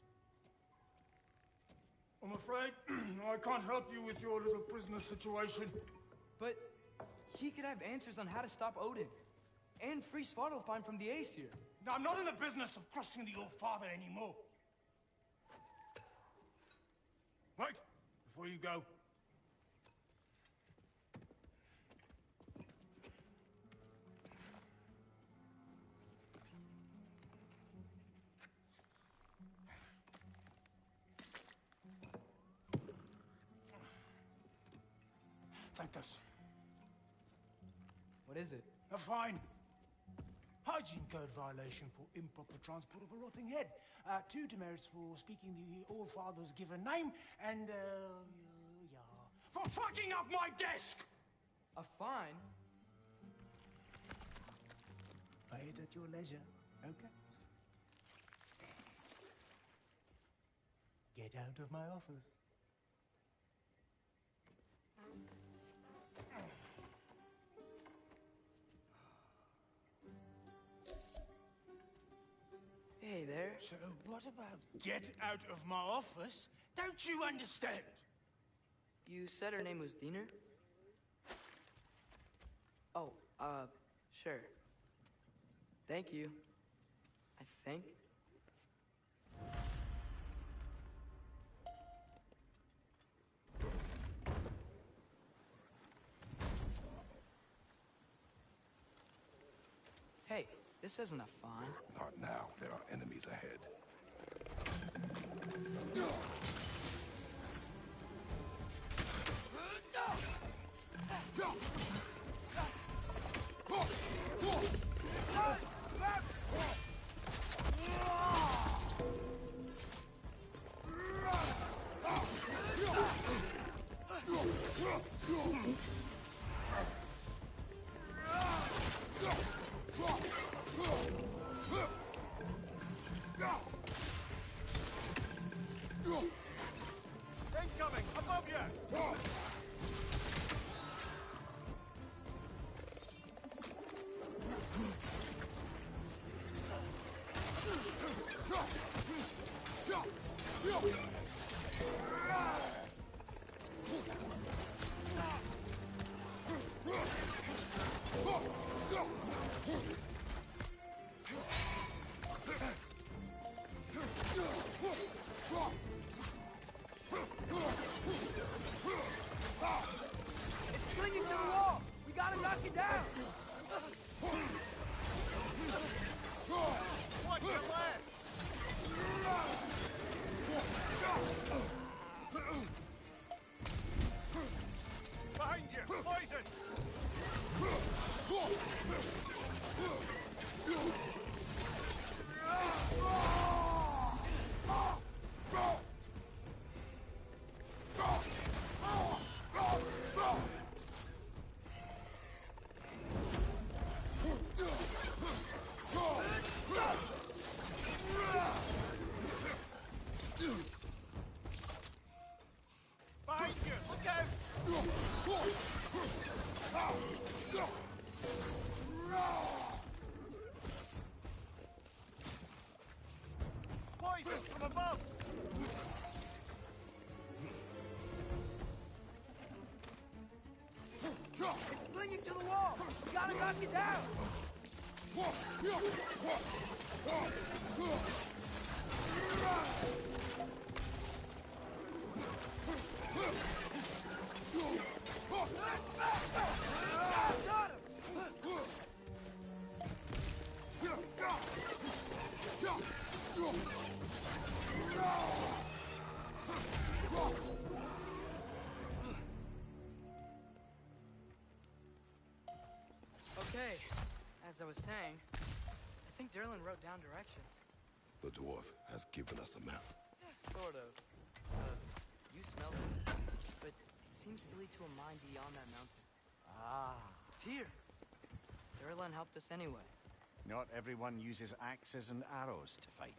I'm afraid I can't help you with your little prisoner situation. But he could have answers on how to stop Odin. And free Svartalfheim from the Aesir. Now, I'm not in the business of crossing the Old Father anymore. Right, before you go. Take this. What is it? A fine. Hygiene code violation for improper transport of a rotting head. 2 demerits for speaking the All Father's given name, and, yeah. For fucking up my desk! A fine? Pay it at your leisure, okay? Get out of my office. Hey there. So what about get out of my office? Don't you understand? You said her name was Diener? Oh, sure. Thank you. I think. Hey, this isn't a fine. Not now. There are enemies ahead. Incoming! Above you! It's clinging to the wall! We gotta knock it down! Watch your left! Behind you! Poison! Behind you! Look out! Poison from above! It's clinging to the wall! We gotta knock it down! Okay, as I was saying, I think Derlin wrote down directions. The dwarf has given us a map. Sort of. You smelled it, but it seems to lead to a mine beyond that mountain. Ah. Tyr! Derlin helped us anyway. Not everyone uses axes and arrows to fight.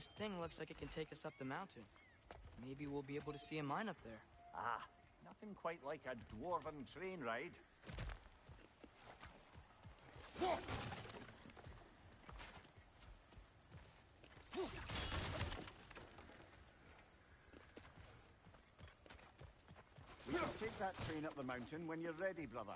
This thing looks like it can take us up the mountain. Maybe we'll be able to see a mine up there. Ah, nothing quite like a dwarven train ride. We can take that train up the mountain when you're ready, brother.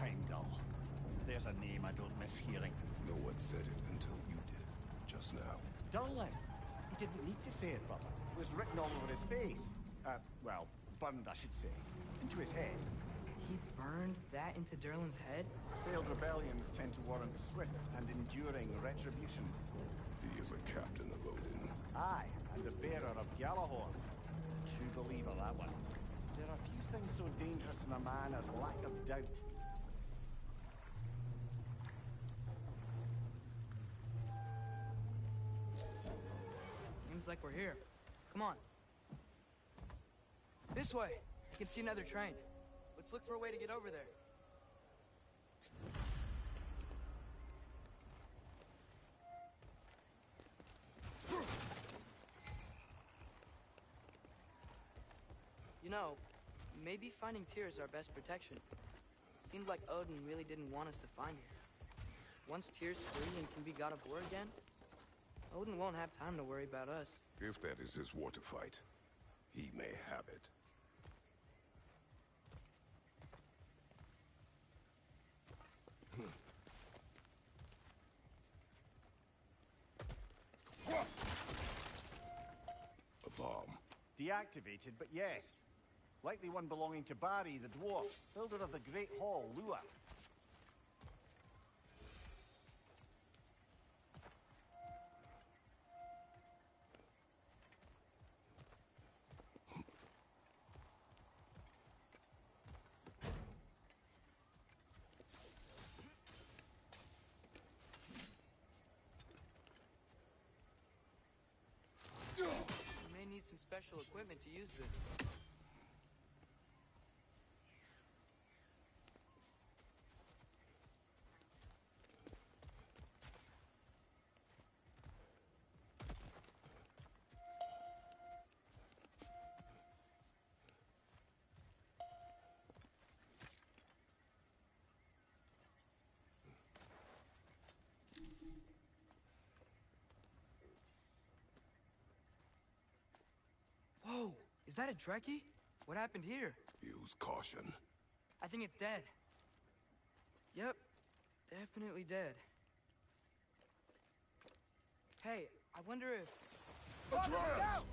Heimdall. There's a name I don't miss hearing. No one said it until you did, just now. Durling. He didn't need to say it, brother. It was written all over his face. Well, burned, I should say. Into his head. He burned that into Durlin's head? Failed rebellions tend to warrant swift and enduring retribution. He is a captain of Odin. Aye, and the bearer of Gjallarhorn. True believer, that one. There are few things so dangerous in a man as lack of doubt. Seems like we're here. Come on. This way. I can see another train. Let's look for a way to get over there. You know, maybe finding Tyr is our best protection. Seemed like Odin really didn't want us to find her. Once Tyr's free and can be god of war again, Odin won't have time to worry about us. If that is his war to fight, he may have it. A bomb. Deactivated, but yes. Likely one belonging to Barry, the dwarf, builder of the Great Hall, Lua. We may need some special equipment to use this. Whoa! Is that a Trekkie? What happened here? Use caution. I think it's dead. Yep, definitely dead. Hey, I wonder if... Atreus!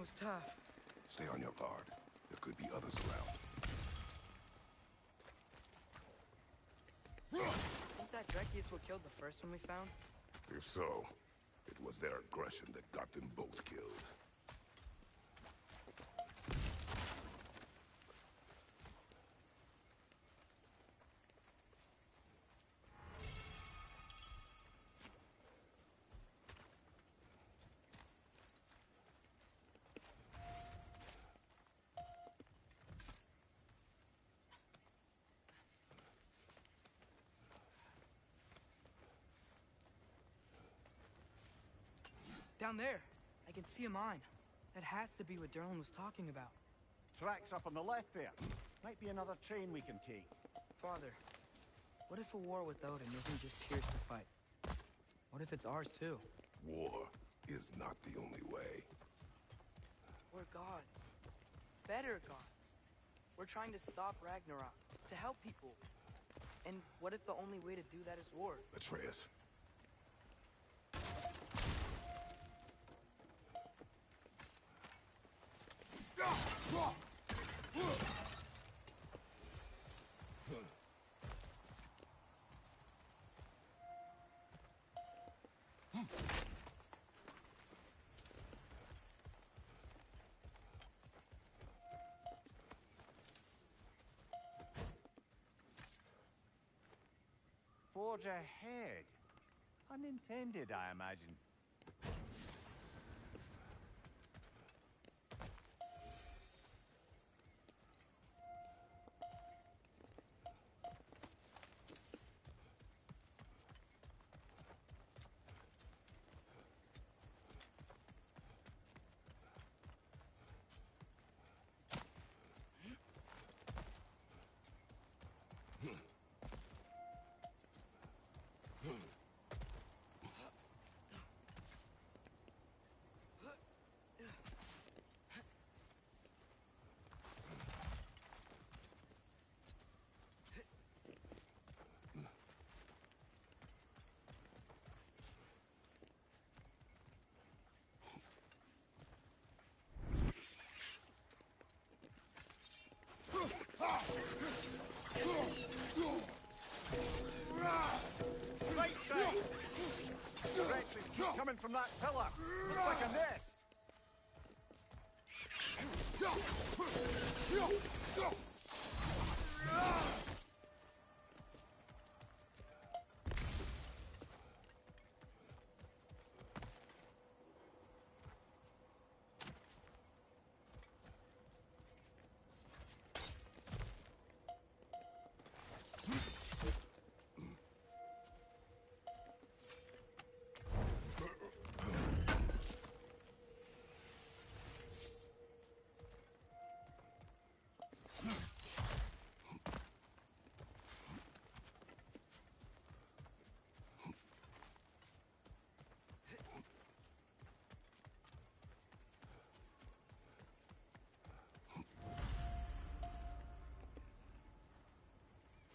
was tough. Stay on your guard. There could be others around. Think that Dreki is what killed the first one we found? If so, it was their aggression that got them both killed. Down there. I can see a mine. That has to be what Derlin was talking about. Tracks up on the left there. Might be another train we can take. Father, what if a war with Odin isn't just Tyr's to fight? What if it's ours too? War is not the only way. We're gods. Better gods. We're trying to stop Ragnarok, to help people. And what if the only way to do that is war? Atreus. Forge ahead. Unintended, I imagine. Right side! The wretches keep coming from that pillar. Looks like a nest.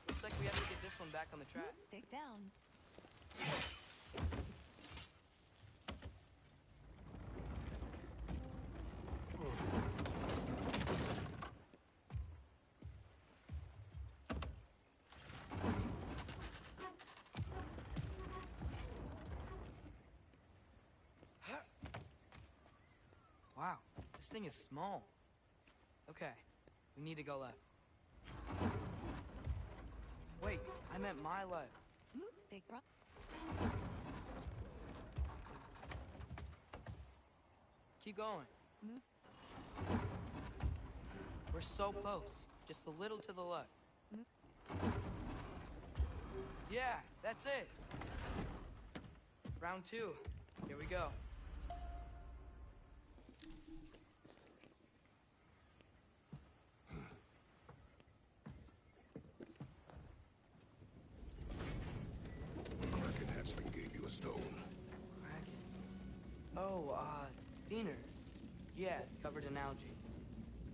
Looks like we have to get this one back on the track. Stick down. Wow, this thing is small. Okay, we need to go left. Wait, I meant my left. Move stick right. Keep going. Move. We're so close. Just a little to the left. Yeah, that's it. Round 2. Here we go. Kraken hatchling gave you a stone. Kraken. Oh, Diener. Yeah, covered in algae.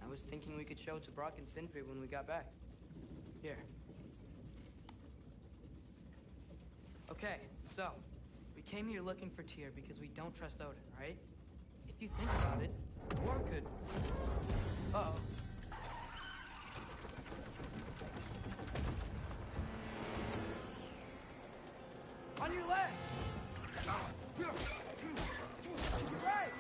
I was thinking we could show it to Brock and Sindri when we got back. Here. Okay, so, we came here looking for Tyr because we don't trust Odin, right? If If you think about it, war could... Uh-oh. On your left! Right!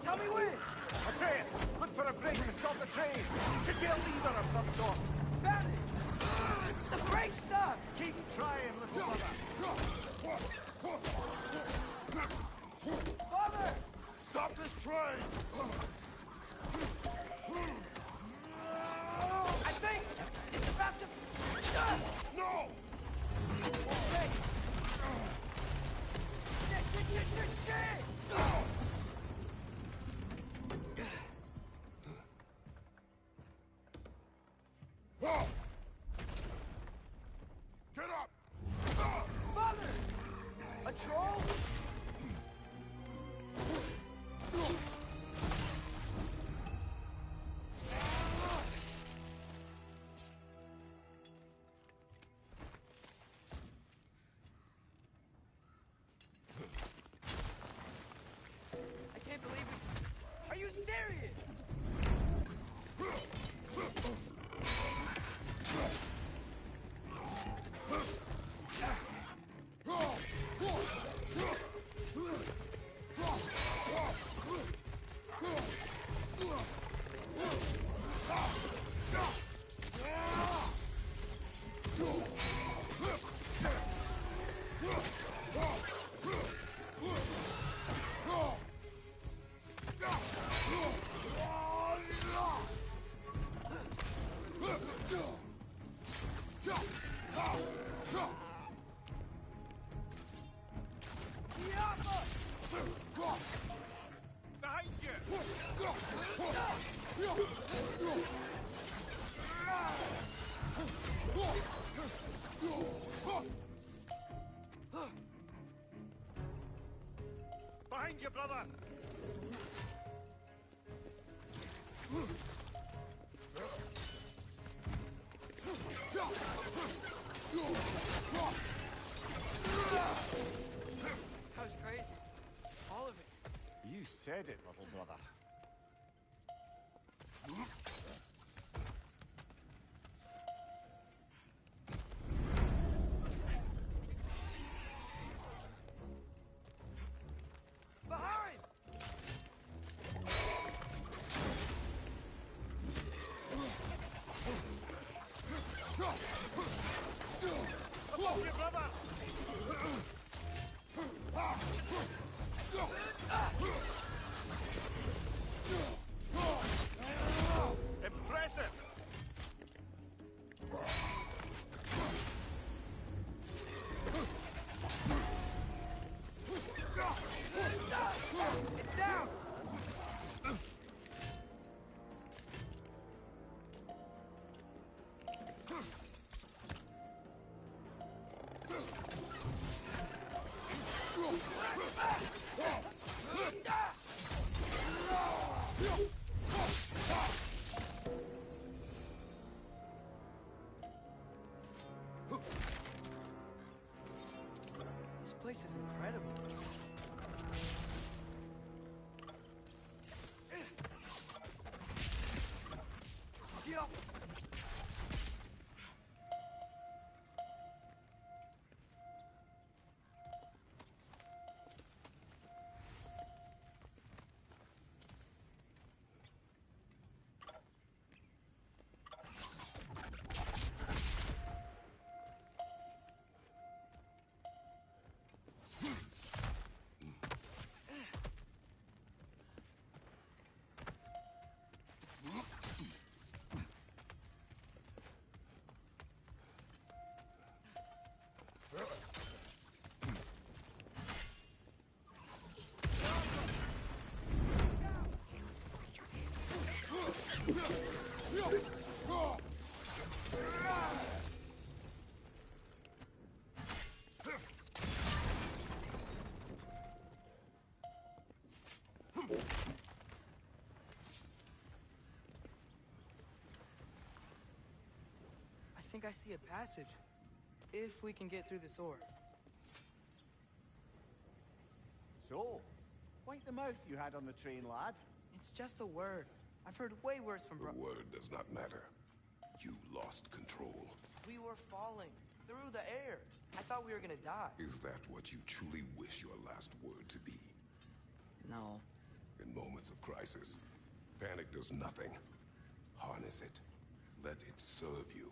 Tell me when! Atreus, look for a break to stop the train. Should be a lever of some sort. Found it! The brake stuck! Keep trying, little brother. Father! Stop this train! I think it's about to... No! Hey! Shit! Get up! Father! A troll? I can't believe we... Are you serious? Behind you! Behind you, brother! That was crazy. All of it. You said it, little brother. Behind! Above you, brother! Impressive! It's down! This place is incredible. Get off! think I see a passage. If we can get through this ore. So, wipe the mouth you had on the train, lad. It's just a word. I've heard way worse from The word does not matter. You lost control. We were falling through the air. I thought we were gonna die. Is that what you truly wish your last word to be? No. In moments of crisis, panic does nothing. Harness it. Let it serve you.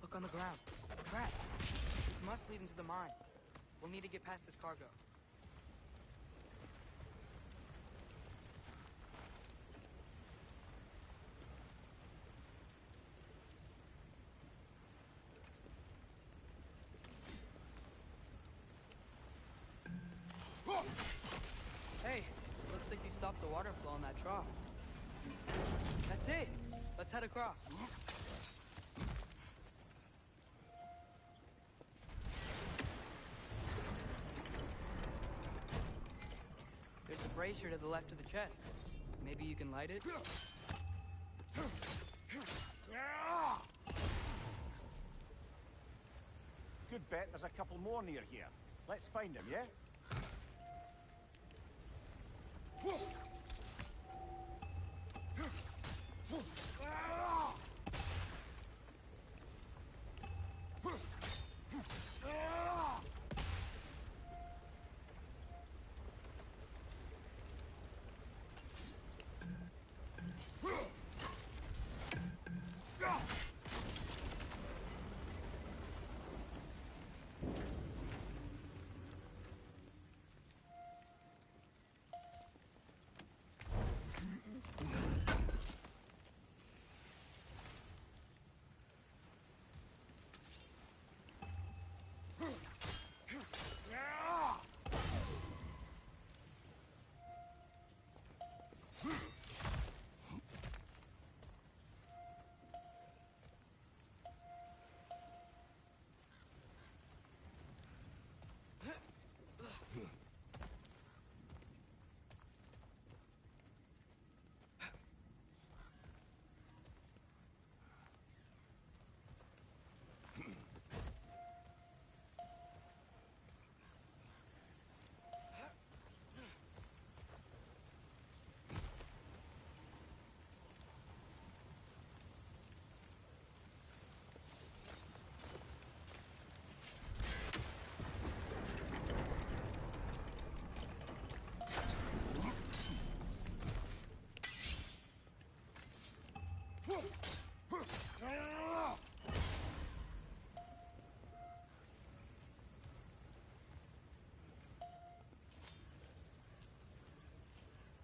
Look on the ground. Crap. This must lead into the mine. We'll need to get past this cargo. Hey, looks like you stopped the water flow in that trough. That's it. Let's head across. There's a brazier to the left of the chest. Maybe you can light it? Good bet there's a couple more near here. Let's find them, yeah?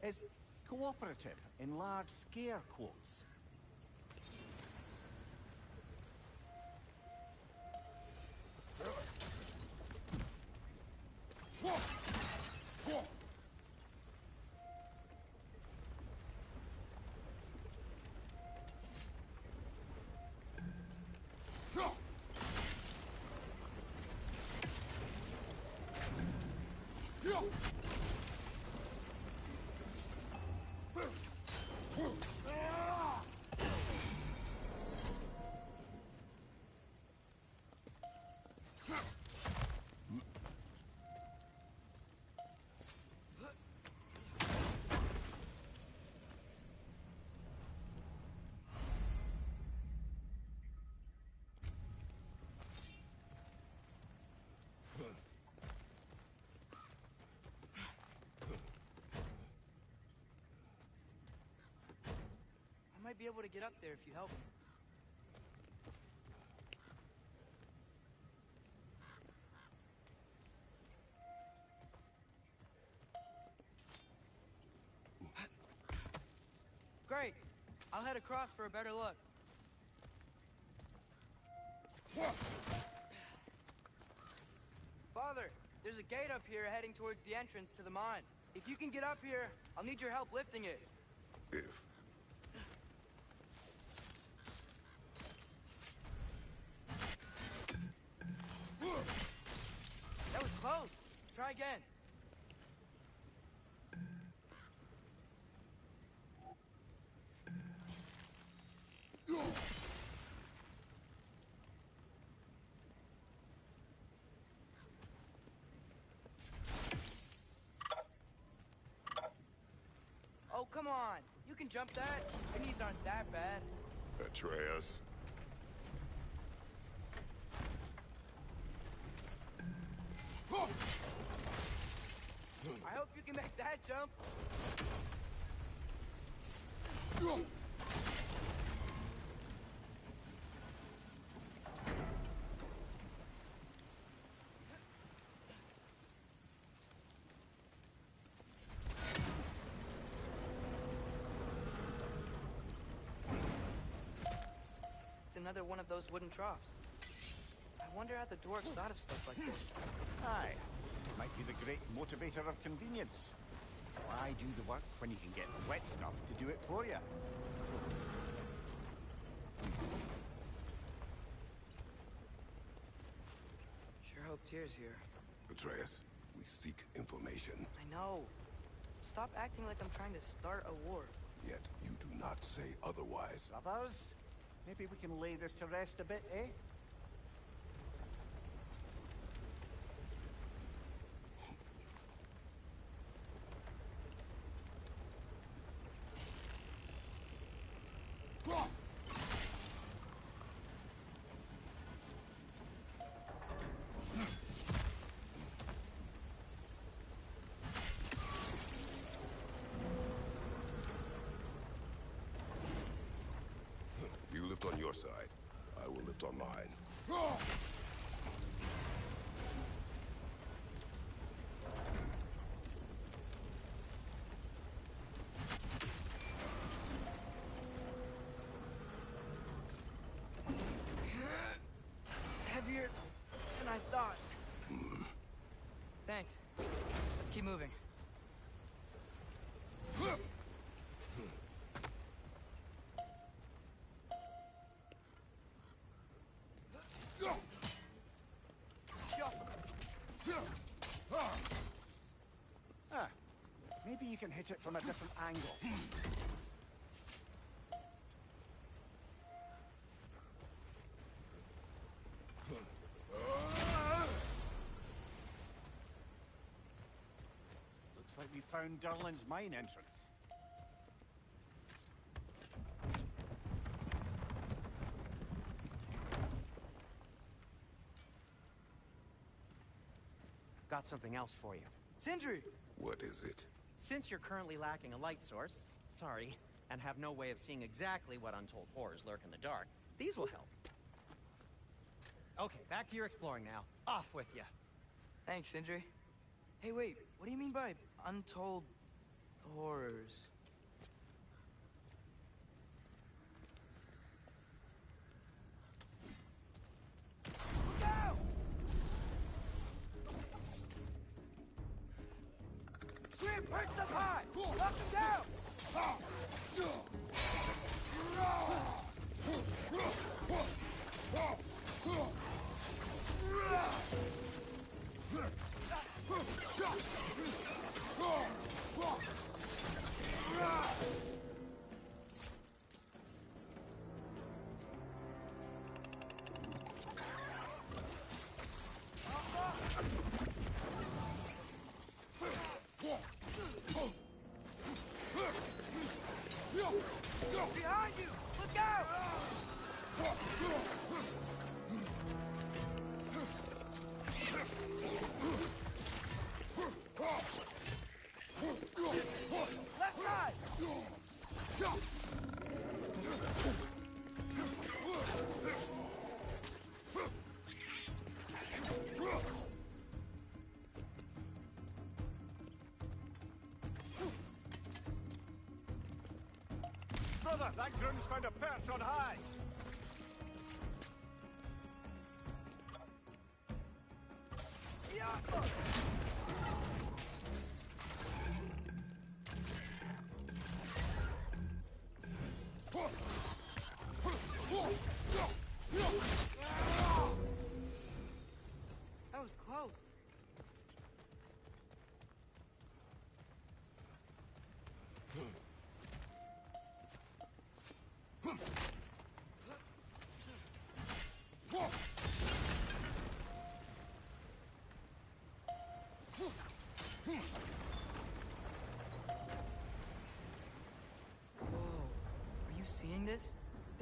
Is cooperative in large scare quotes. I might be able to get up there if you help me. Great. I'll head across for a better look. Father, there's There's a gate up here heading towards the entrance to the mine. If you can get up here, I'll need your help lifting it. If. That was close. Try again. Oh, come on. You can jump that. Your knees aren't that bad. Atreus. I hope you can make that jump. It's another one of those wooden troughs. I wonder how the dwarves thought of stuff like this. Aye. Might be the great motivator of convenience. Why do the work when you can get wet stuff to do it for you? Sure hope Tyr's here. Atreus, we seek information. I know. Stop acting like I'm trying to start a war. Yet you do not say otherwise. Brothers, maybe we can lay this to rest a bit, eh? You lift on your side. I will lift on mine. Heavier than I thought. Thanks. Let's keep moving. Ah, maybe you can hit it from a different angle. Looks like we found Durlin's mine entrance. Got something else for you. Sindri! What is it? Since you're currently lacking a light source, sorry, and have no way of seeing exactly what untold horrors lurk in the dark, these will help. Okay, back to your exploring now. Off with you. Thanks, Sindri. Hey, wait. What do you mean by untold horrors? Look out! Scream, perch up high! Knock him down! Behind you! Look out! Left side! Brother, that groom's found a perch on high! Yasha!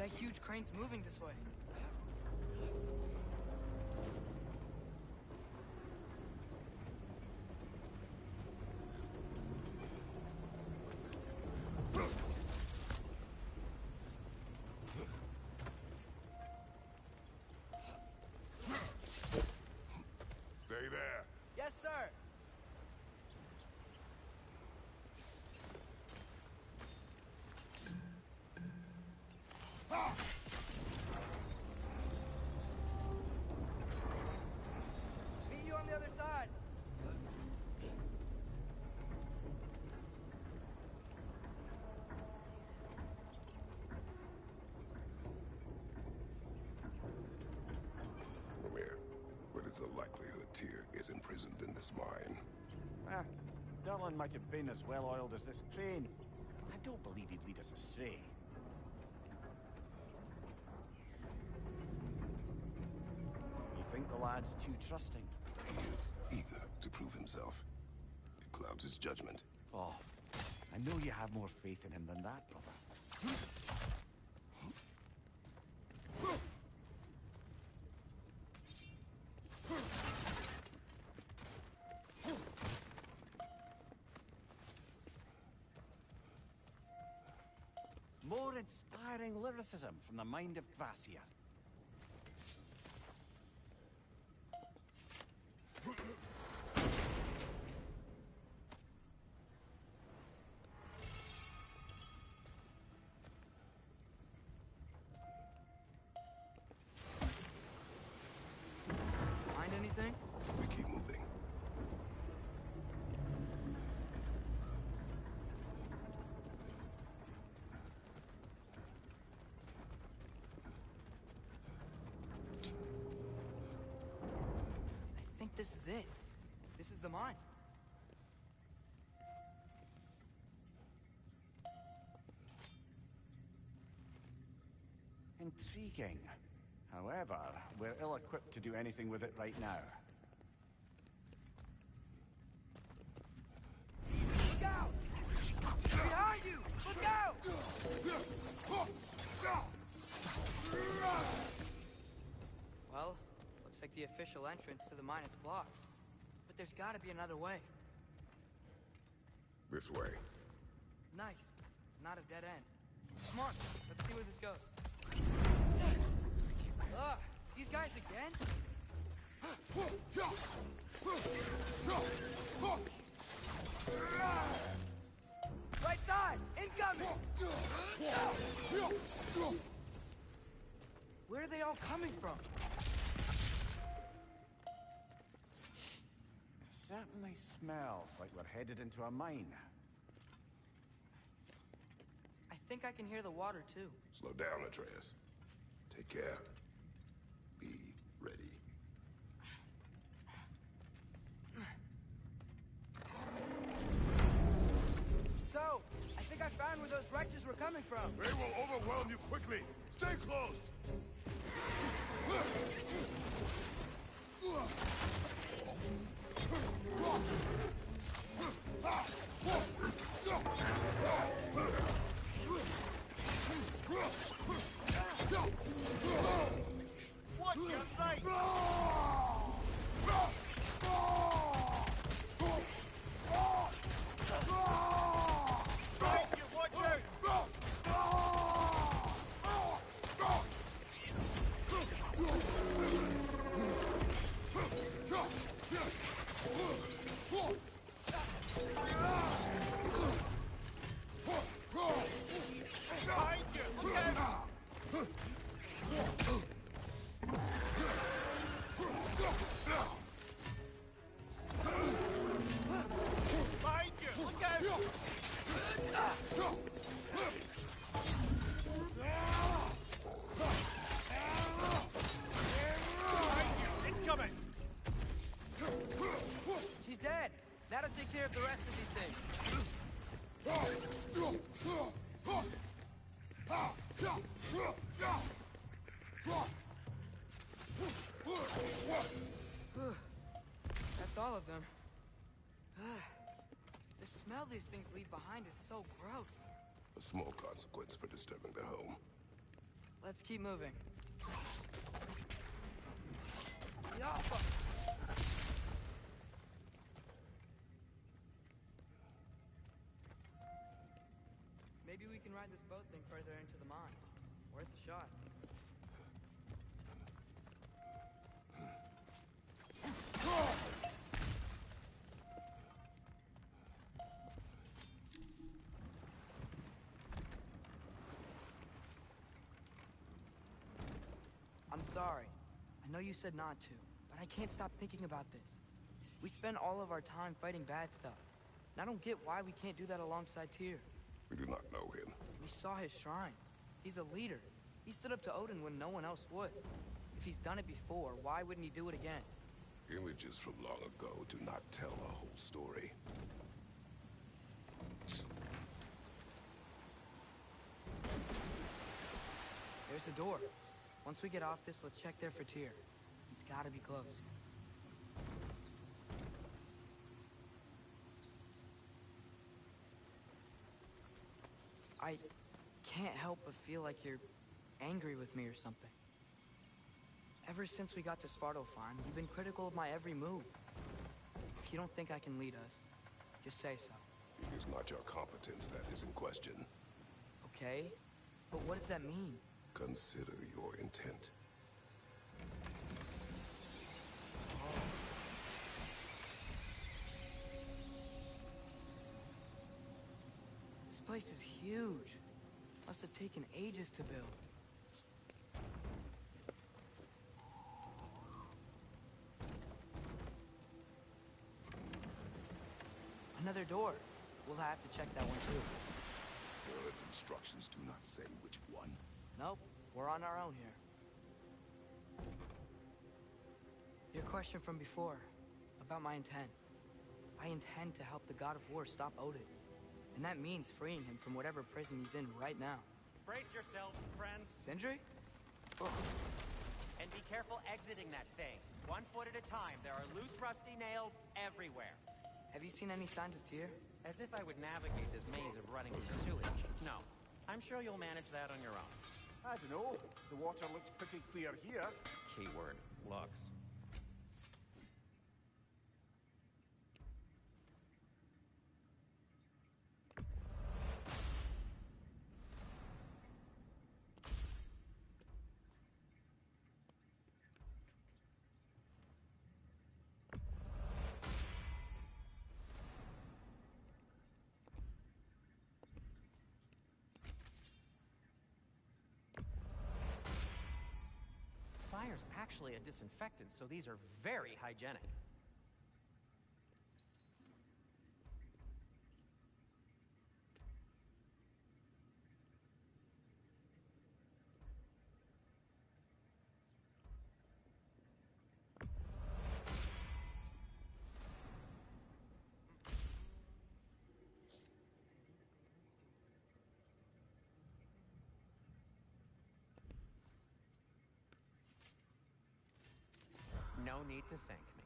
That huge crane's moving this way. Stay there. Yes, sir. Meet you on the other side. Amir, what is the likelihood Tyr is imprisoned in this mine? Derlin might have been as well oiled as this crane. I don't believe he'd lead us astray. You think the lad's too trusting? He is eager to prove himself. It clouds his judgment. Oh, I know you have more faith in him than that, brother. More inspiring lyricism from the mind of Kvasir. Find anything? We keep moving. I think this is it. This is the mine. Intriguing. However, we're ill-equipped to do anything with it right now. Look out! Behind you! Look out! Well, looks like the official entrance to the mine is blocked. But there's gotta be another way. This way. Nice. Not a dead end. Come on, let's see where this goes. Ugh, these guys again? Right side! Incoming! Where are they all coming from? It certainly smells like we're headed into a mine. I think I can hear the water too. Slow down, Atreus. Take care. Be ready. So, I think I found where those wretches were coming from. They will overwhelm you quickly. Stay close. Watch your right! Right, you watch out! Behind you! Look out! Behind you! Look out! Behind you! Incoming! She's dead. That'll take care of the rest of these things. That's all of them. The smell these things leave behind is so gross. A small consequence for disturbing their home. Let's keep moving. Maybe we can ride this boat thing further into the mine. Worth a shot. I'm sorry. I know you said not to, but I can't stop thinking about this. We spend all of our time fighting bad stuff. And I don't get why we can't do that alongside Tyr. We do not know him. We saw his shrines. He's a leader. He stood up to Odin when no one else would. If he's done it before, why wouldn't he do it again? Images from long ago do not tell a whole story. There's a door. Once we get off this, let's check there for Tyr. He's gotta be close. I can't help but feel like you're angry with me or something. Ever since we got to Svartalfheim, you've been critical of my every move. If you don't think I can lead us, just say so. It is not your competence that is in question. Okay? But what does that mean? Consider your intent. This place is huge. Must have taken ages to build. Another door. We'll have to check that one too. Word's instructions do not say which one. Nope, we're on our own here. Your question from before, about my intent. I intend to help the God of War stop Odin. And that means freeing him from whatever prison he's in right now. Brace yourselves, friends, Sindri? and be careful exiting that thing. 1 foot at a time. There are loose, rusty nails everywhere. Have you seen any signs of Tyr? As if I would navigate this maze of running sewage. No. I'm sure you'll manage that on your own. I don't know. The water looks pretty clear here. Keyword, looks. Fire's actually a disinfectant, so these are very hygienic. No need to thank me.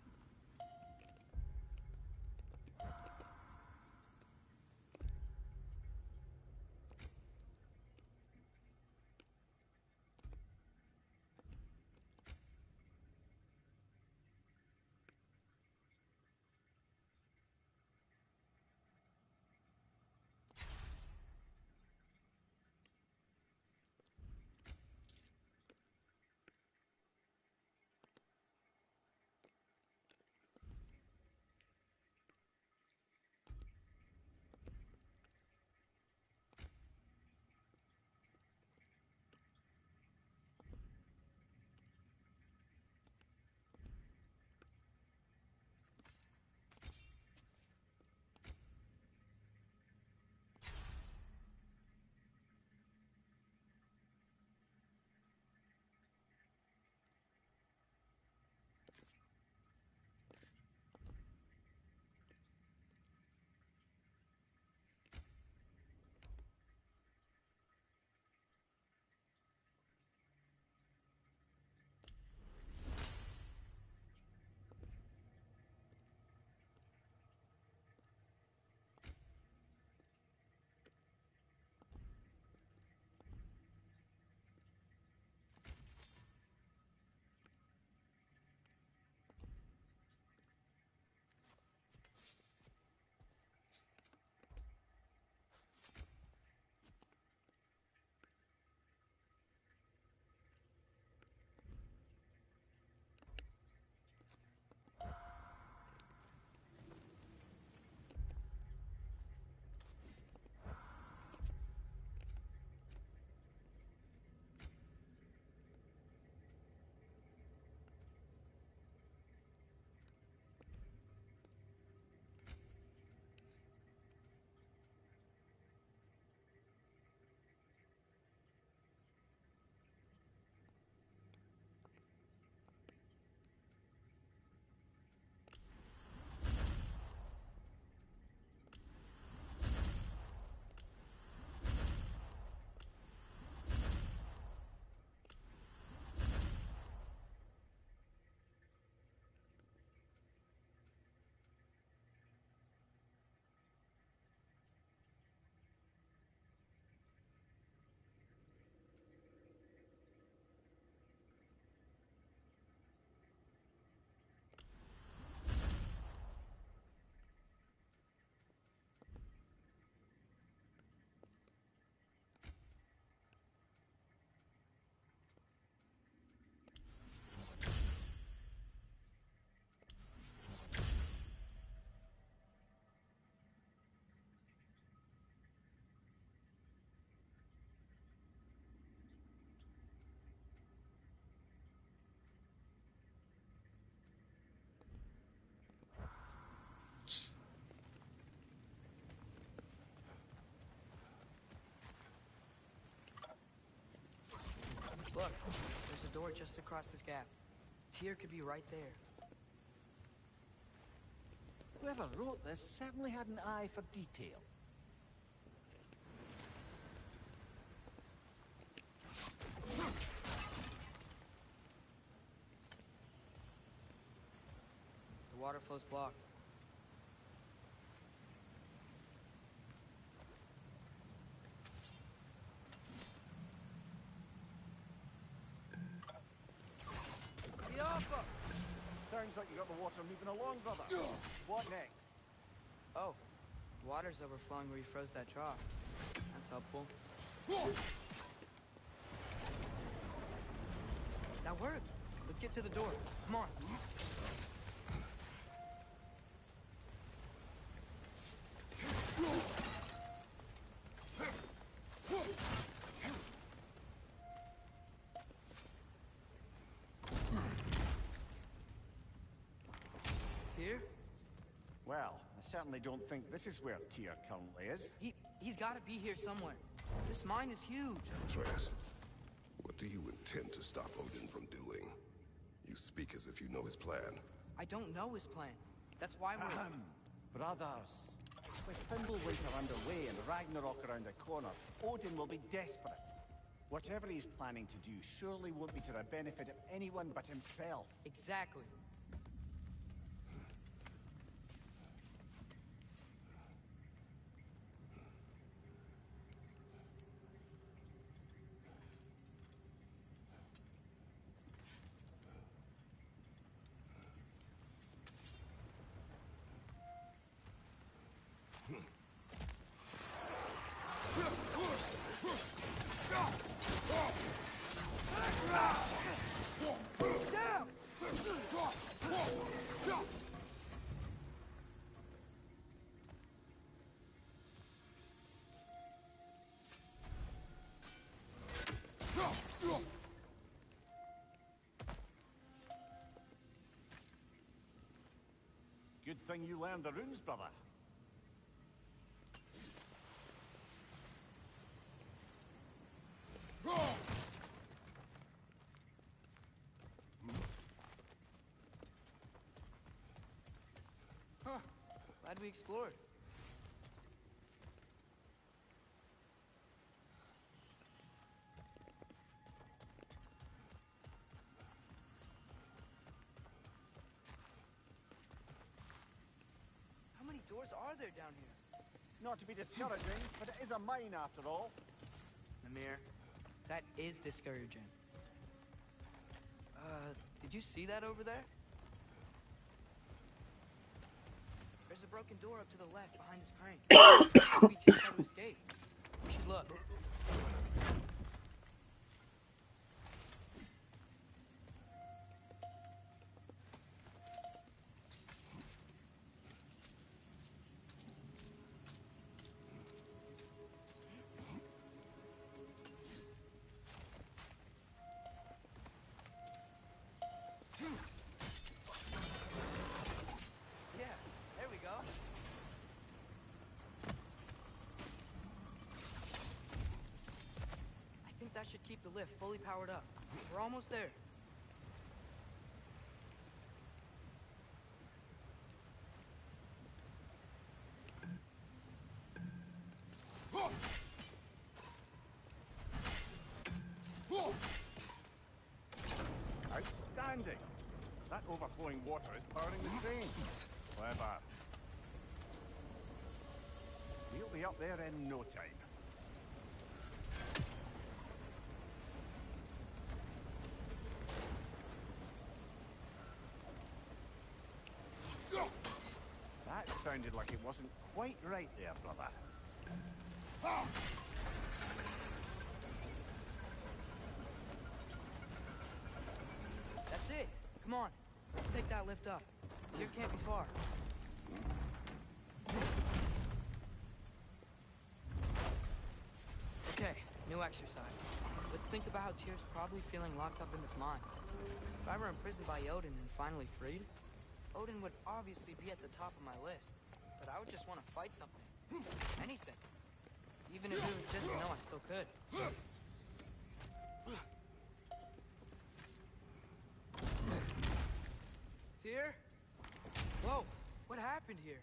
There's a door just across this gap. Tyr could be right there. Whoever wrote this certainly had an eye for detail. The water flow's blocked. Sounds like you got the water moving along, brother. What next? Oh, water's overflowing where you froze that trough. That's helpful. That worked. Let's get to the door. Come on. Tyr? Well, I certainly don't think this is where Tyr currently is. He's got to be here somewhere. This mine is huge. Atreus, what do you intend to stop Odin from doing? You speak as if you know his plan. I don't know his plan. That's why we're... Brothers, with Fimbulwinter underway and Ragnarok around the corner, Odin will be desperate. Whatever he's planning to do surely won't be to the benefit of anyone but himself. Exactly. Good thing you learned the runes, brother. Huh. Glad we explored. How many doors are there down here? Not to be discouraging, but it is a mine after all. Mimir, that is discouraging. Did you see that over there? There's a broken door up to the left behind this crane. Maybe Tyr tried to escape. We should look. Yeah, there we go. I think that should keep the lift fully powered up. We're almost there. Outstanding! That overflowing water is powering the train. Clever. We'll be up there in no time. That sounded like it wasn't quite right there, brother. That's it. Come on. Let's take that lift up. Tyr can't be far. Okay, new exercise. Let's think about how Tyr's probably feeling locked up in this mine. If I were imprisoned by Odin and finally freed, Odin would obviously be at the top of my list. But I would just want to fight something. Anything. Even if it was just to know I still could. Here? Whoa, what happened here?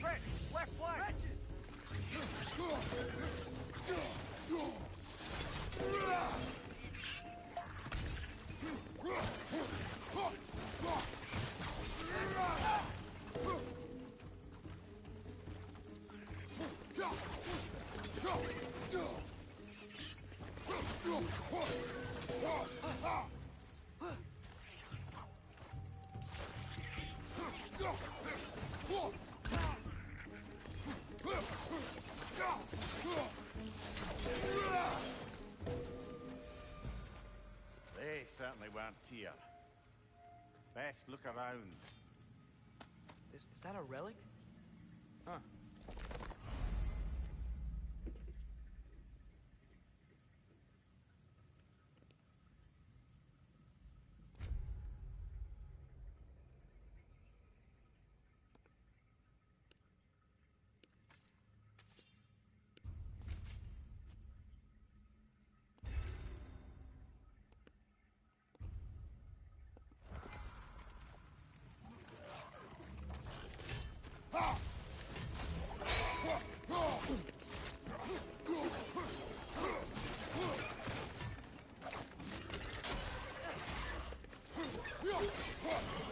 Fred, left flank! They certainly weren't here. Best look around. Is that a relic? Huh.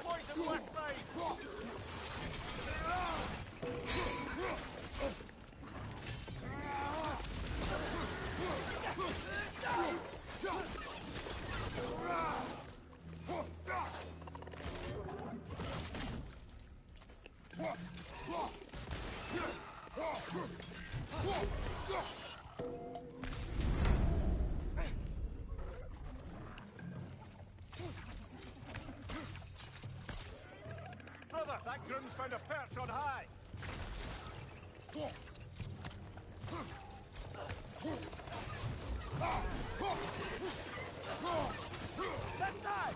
Poison left side! Brother, that groom's found a perch on high! Left side!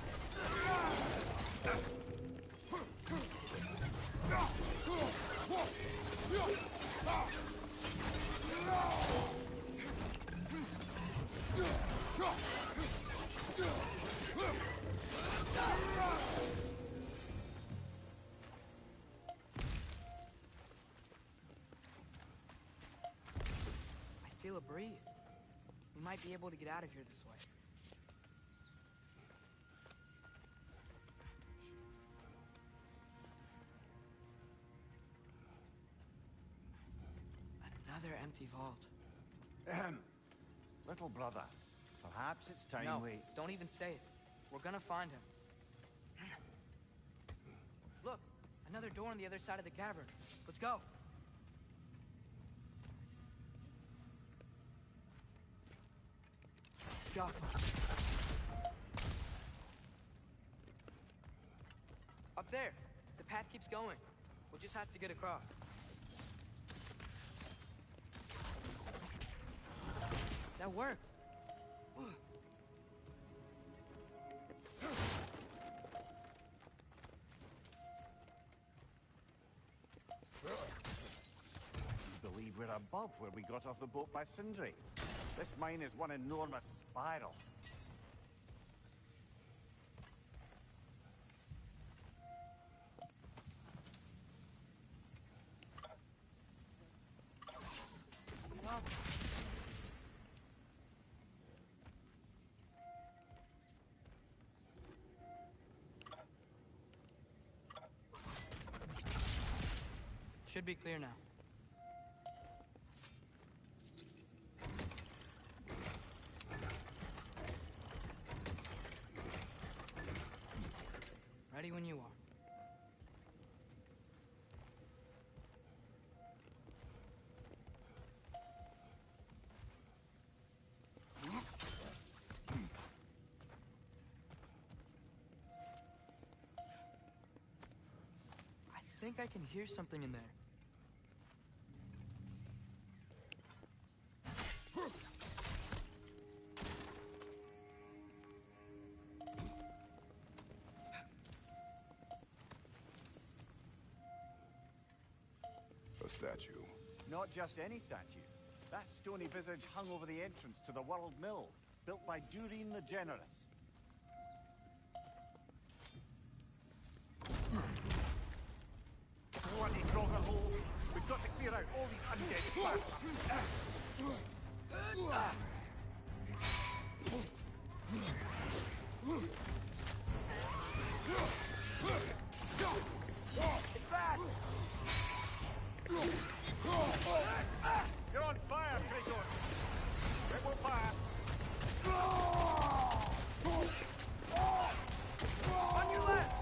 I feel a breeze. We might be able to get out of here this way. Another empty vault. Little brother, perhaps it's time No, we... don't even say it. We're gonna find him. Look, another door on the other side of the cavern. Let's go. Jaffa. Up there. The path keeps going. We'll just have to get across. That worked. I believe we're above where we got off the boat by Sindri. This mine is one enormous spiral. Should be clear now. Ready when you are. I think I can hear something in there. statue. Not just any statue. That stony visage hung over the entrance to the World Mill, built by Dureen the Generous. Bloody Grogger hole! We've got to clear out all these undead bastards! It's back! You're on fire, Kratos! It will pass! On your left!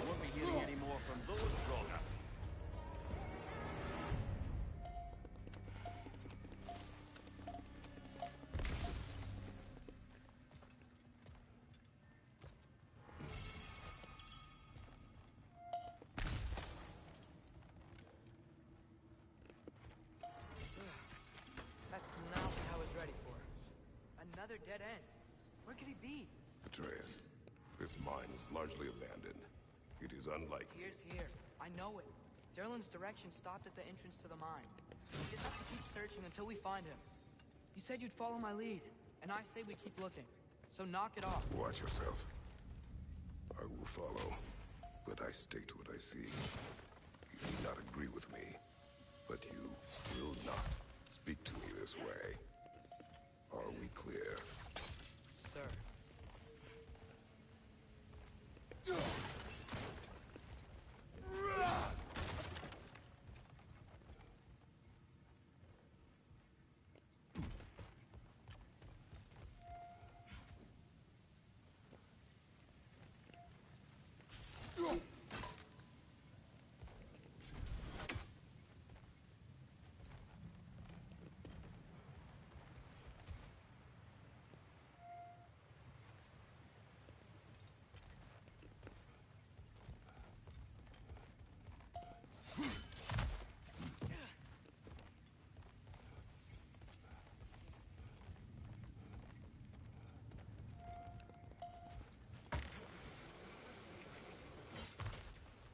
Won't be hearing any more from those Grogger. That's not what I was ready for. Another dead end. Where could he be? Atreus, this mine is largely abandoned. It is unlikely. Here's here. I know it. Derlin's direction stopped at the entrance to the mine. We just have to keep searching until we find him. You said you'd follow my lead, and I say we keep looking. So knock it off. Watch yourself. I will follow, but I state what I see. You do not agree with me, but you will not speak to me this way. Are we clear? Sir.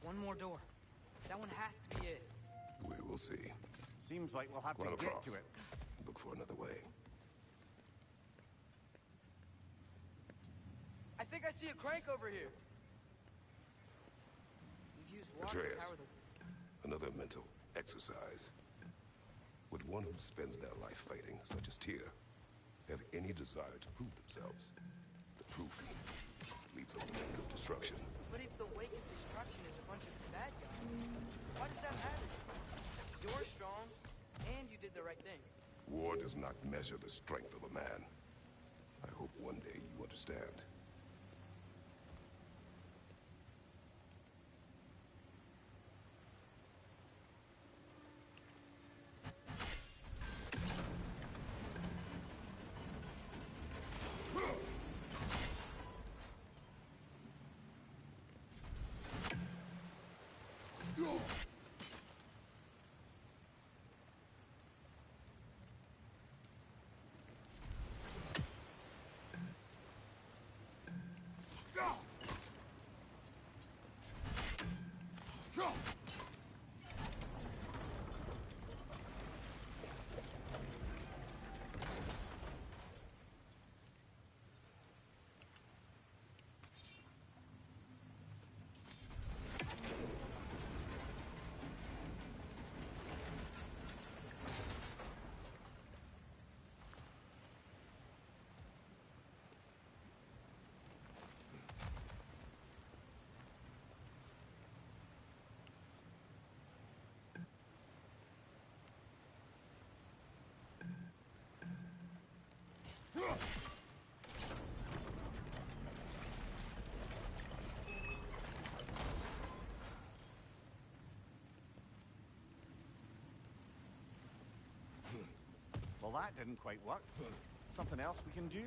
One more door. That one has to be it. We will see. Seems like we'll have to Run get across. to it. Look for another way. I think I see a crank over here. We've used water to Atreus. power the... Another mental exercise. Would one who spends their life fighting, such as Tyr, have any desire to prove themselves? The proof leads a wake of destruction. But if the wake of destruction is a bunch of bad guys, why does that matter? You're strong, and you did the right thing. War does not measure the strength of a man. I hope one day you understand. Well, that didn't quite work. Something else we can do?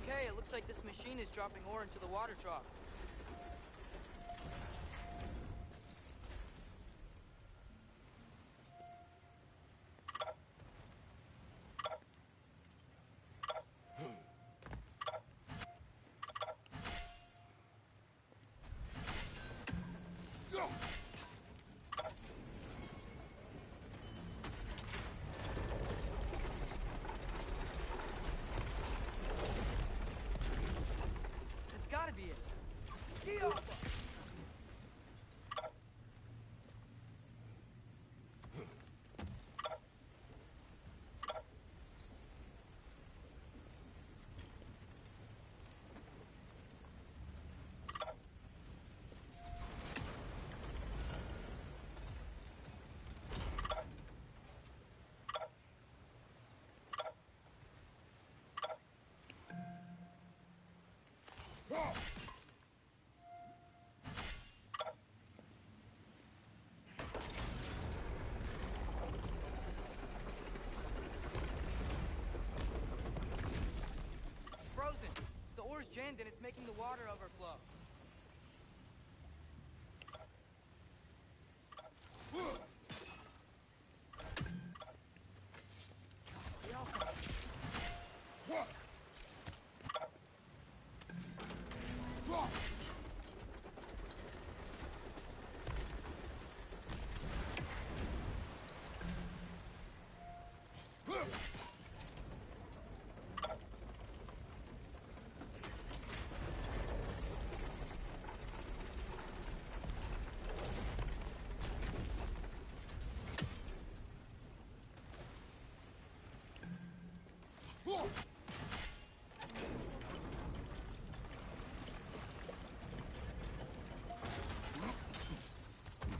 Okay, it looks like this machine is dropping ore into the water trough. That's gotta be it. Get off! Frozen. The ore's jammed and it's making the water overflow.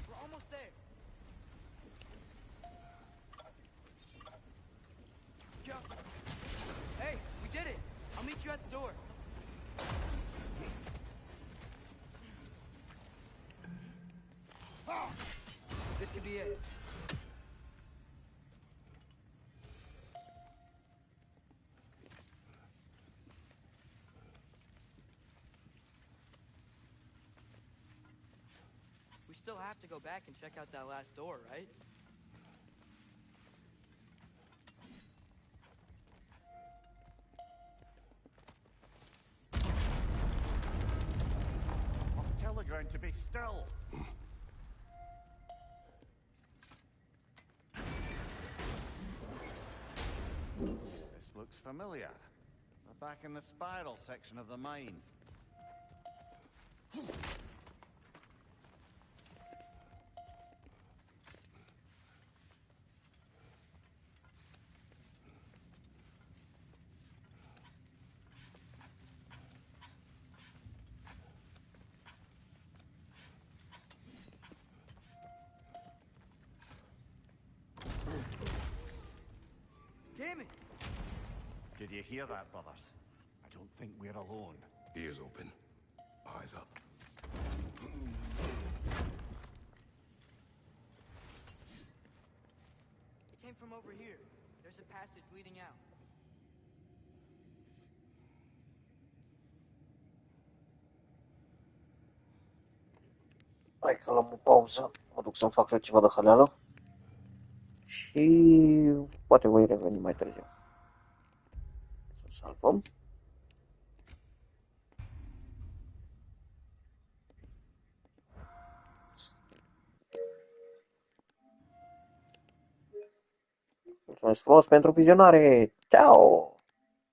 We're almost there. Jump. Hey, we did it. I'll meet you at the door. This could be it. We still have to go back and check out that last door, right? I'll tell the ground to be still. This looks familiar. We're back in the spiral section of the mine. Damn it! Did you hear that, brothers? I don't think we're alone. Ears open. Eyes up. It came from over here. There's a passage leading out. Hai că luăm o pauză, mă duc să-mi fac și eu ceva de hăleală și poate voi reveni mai târziu. Să salvăm. Mulțumesc frumos pentru vizionare! Ciao!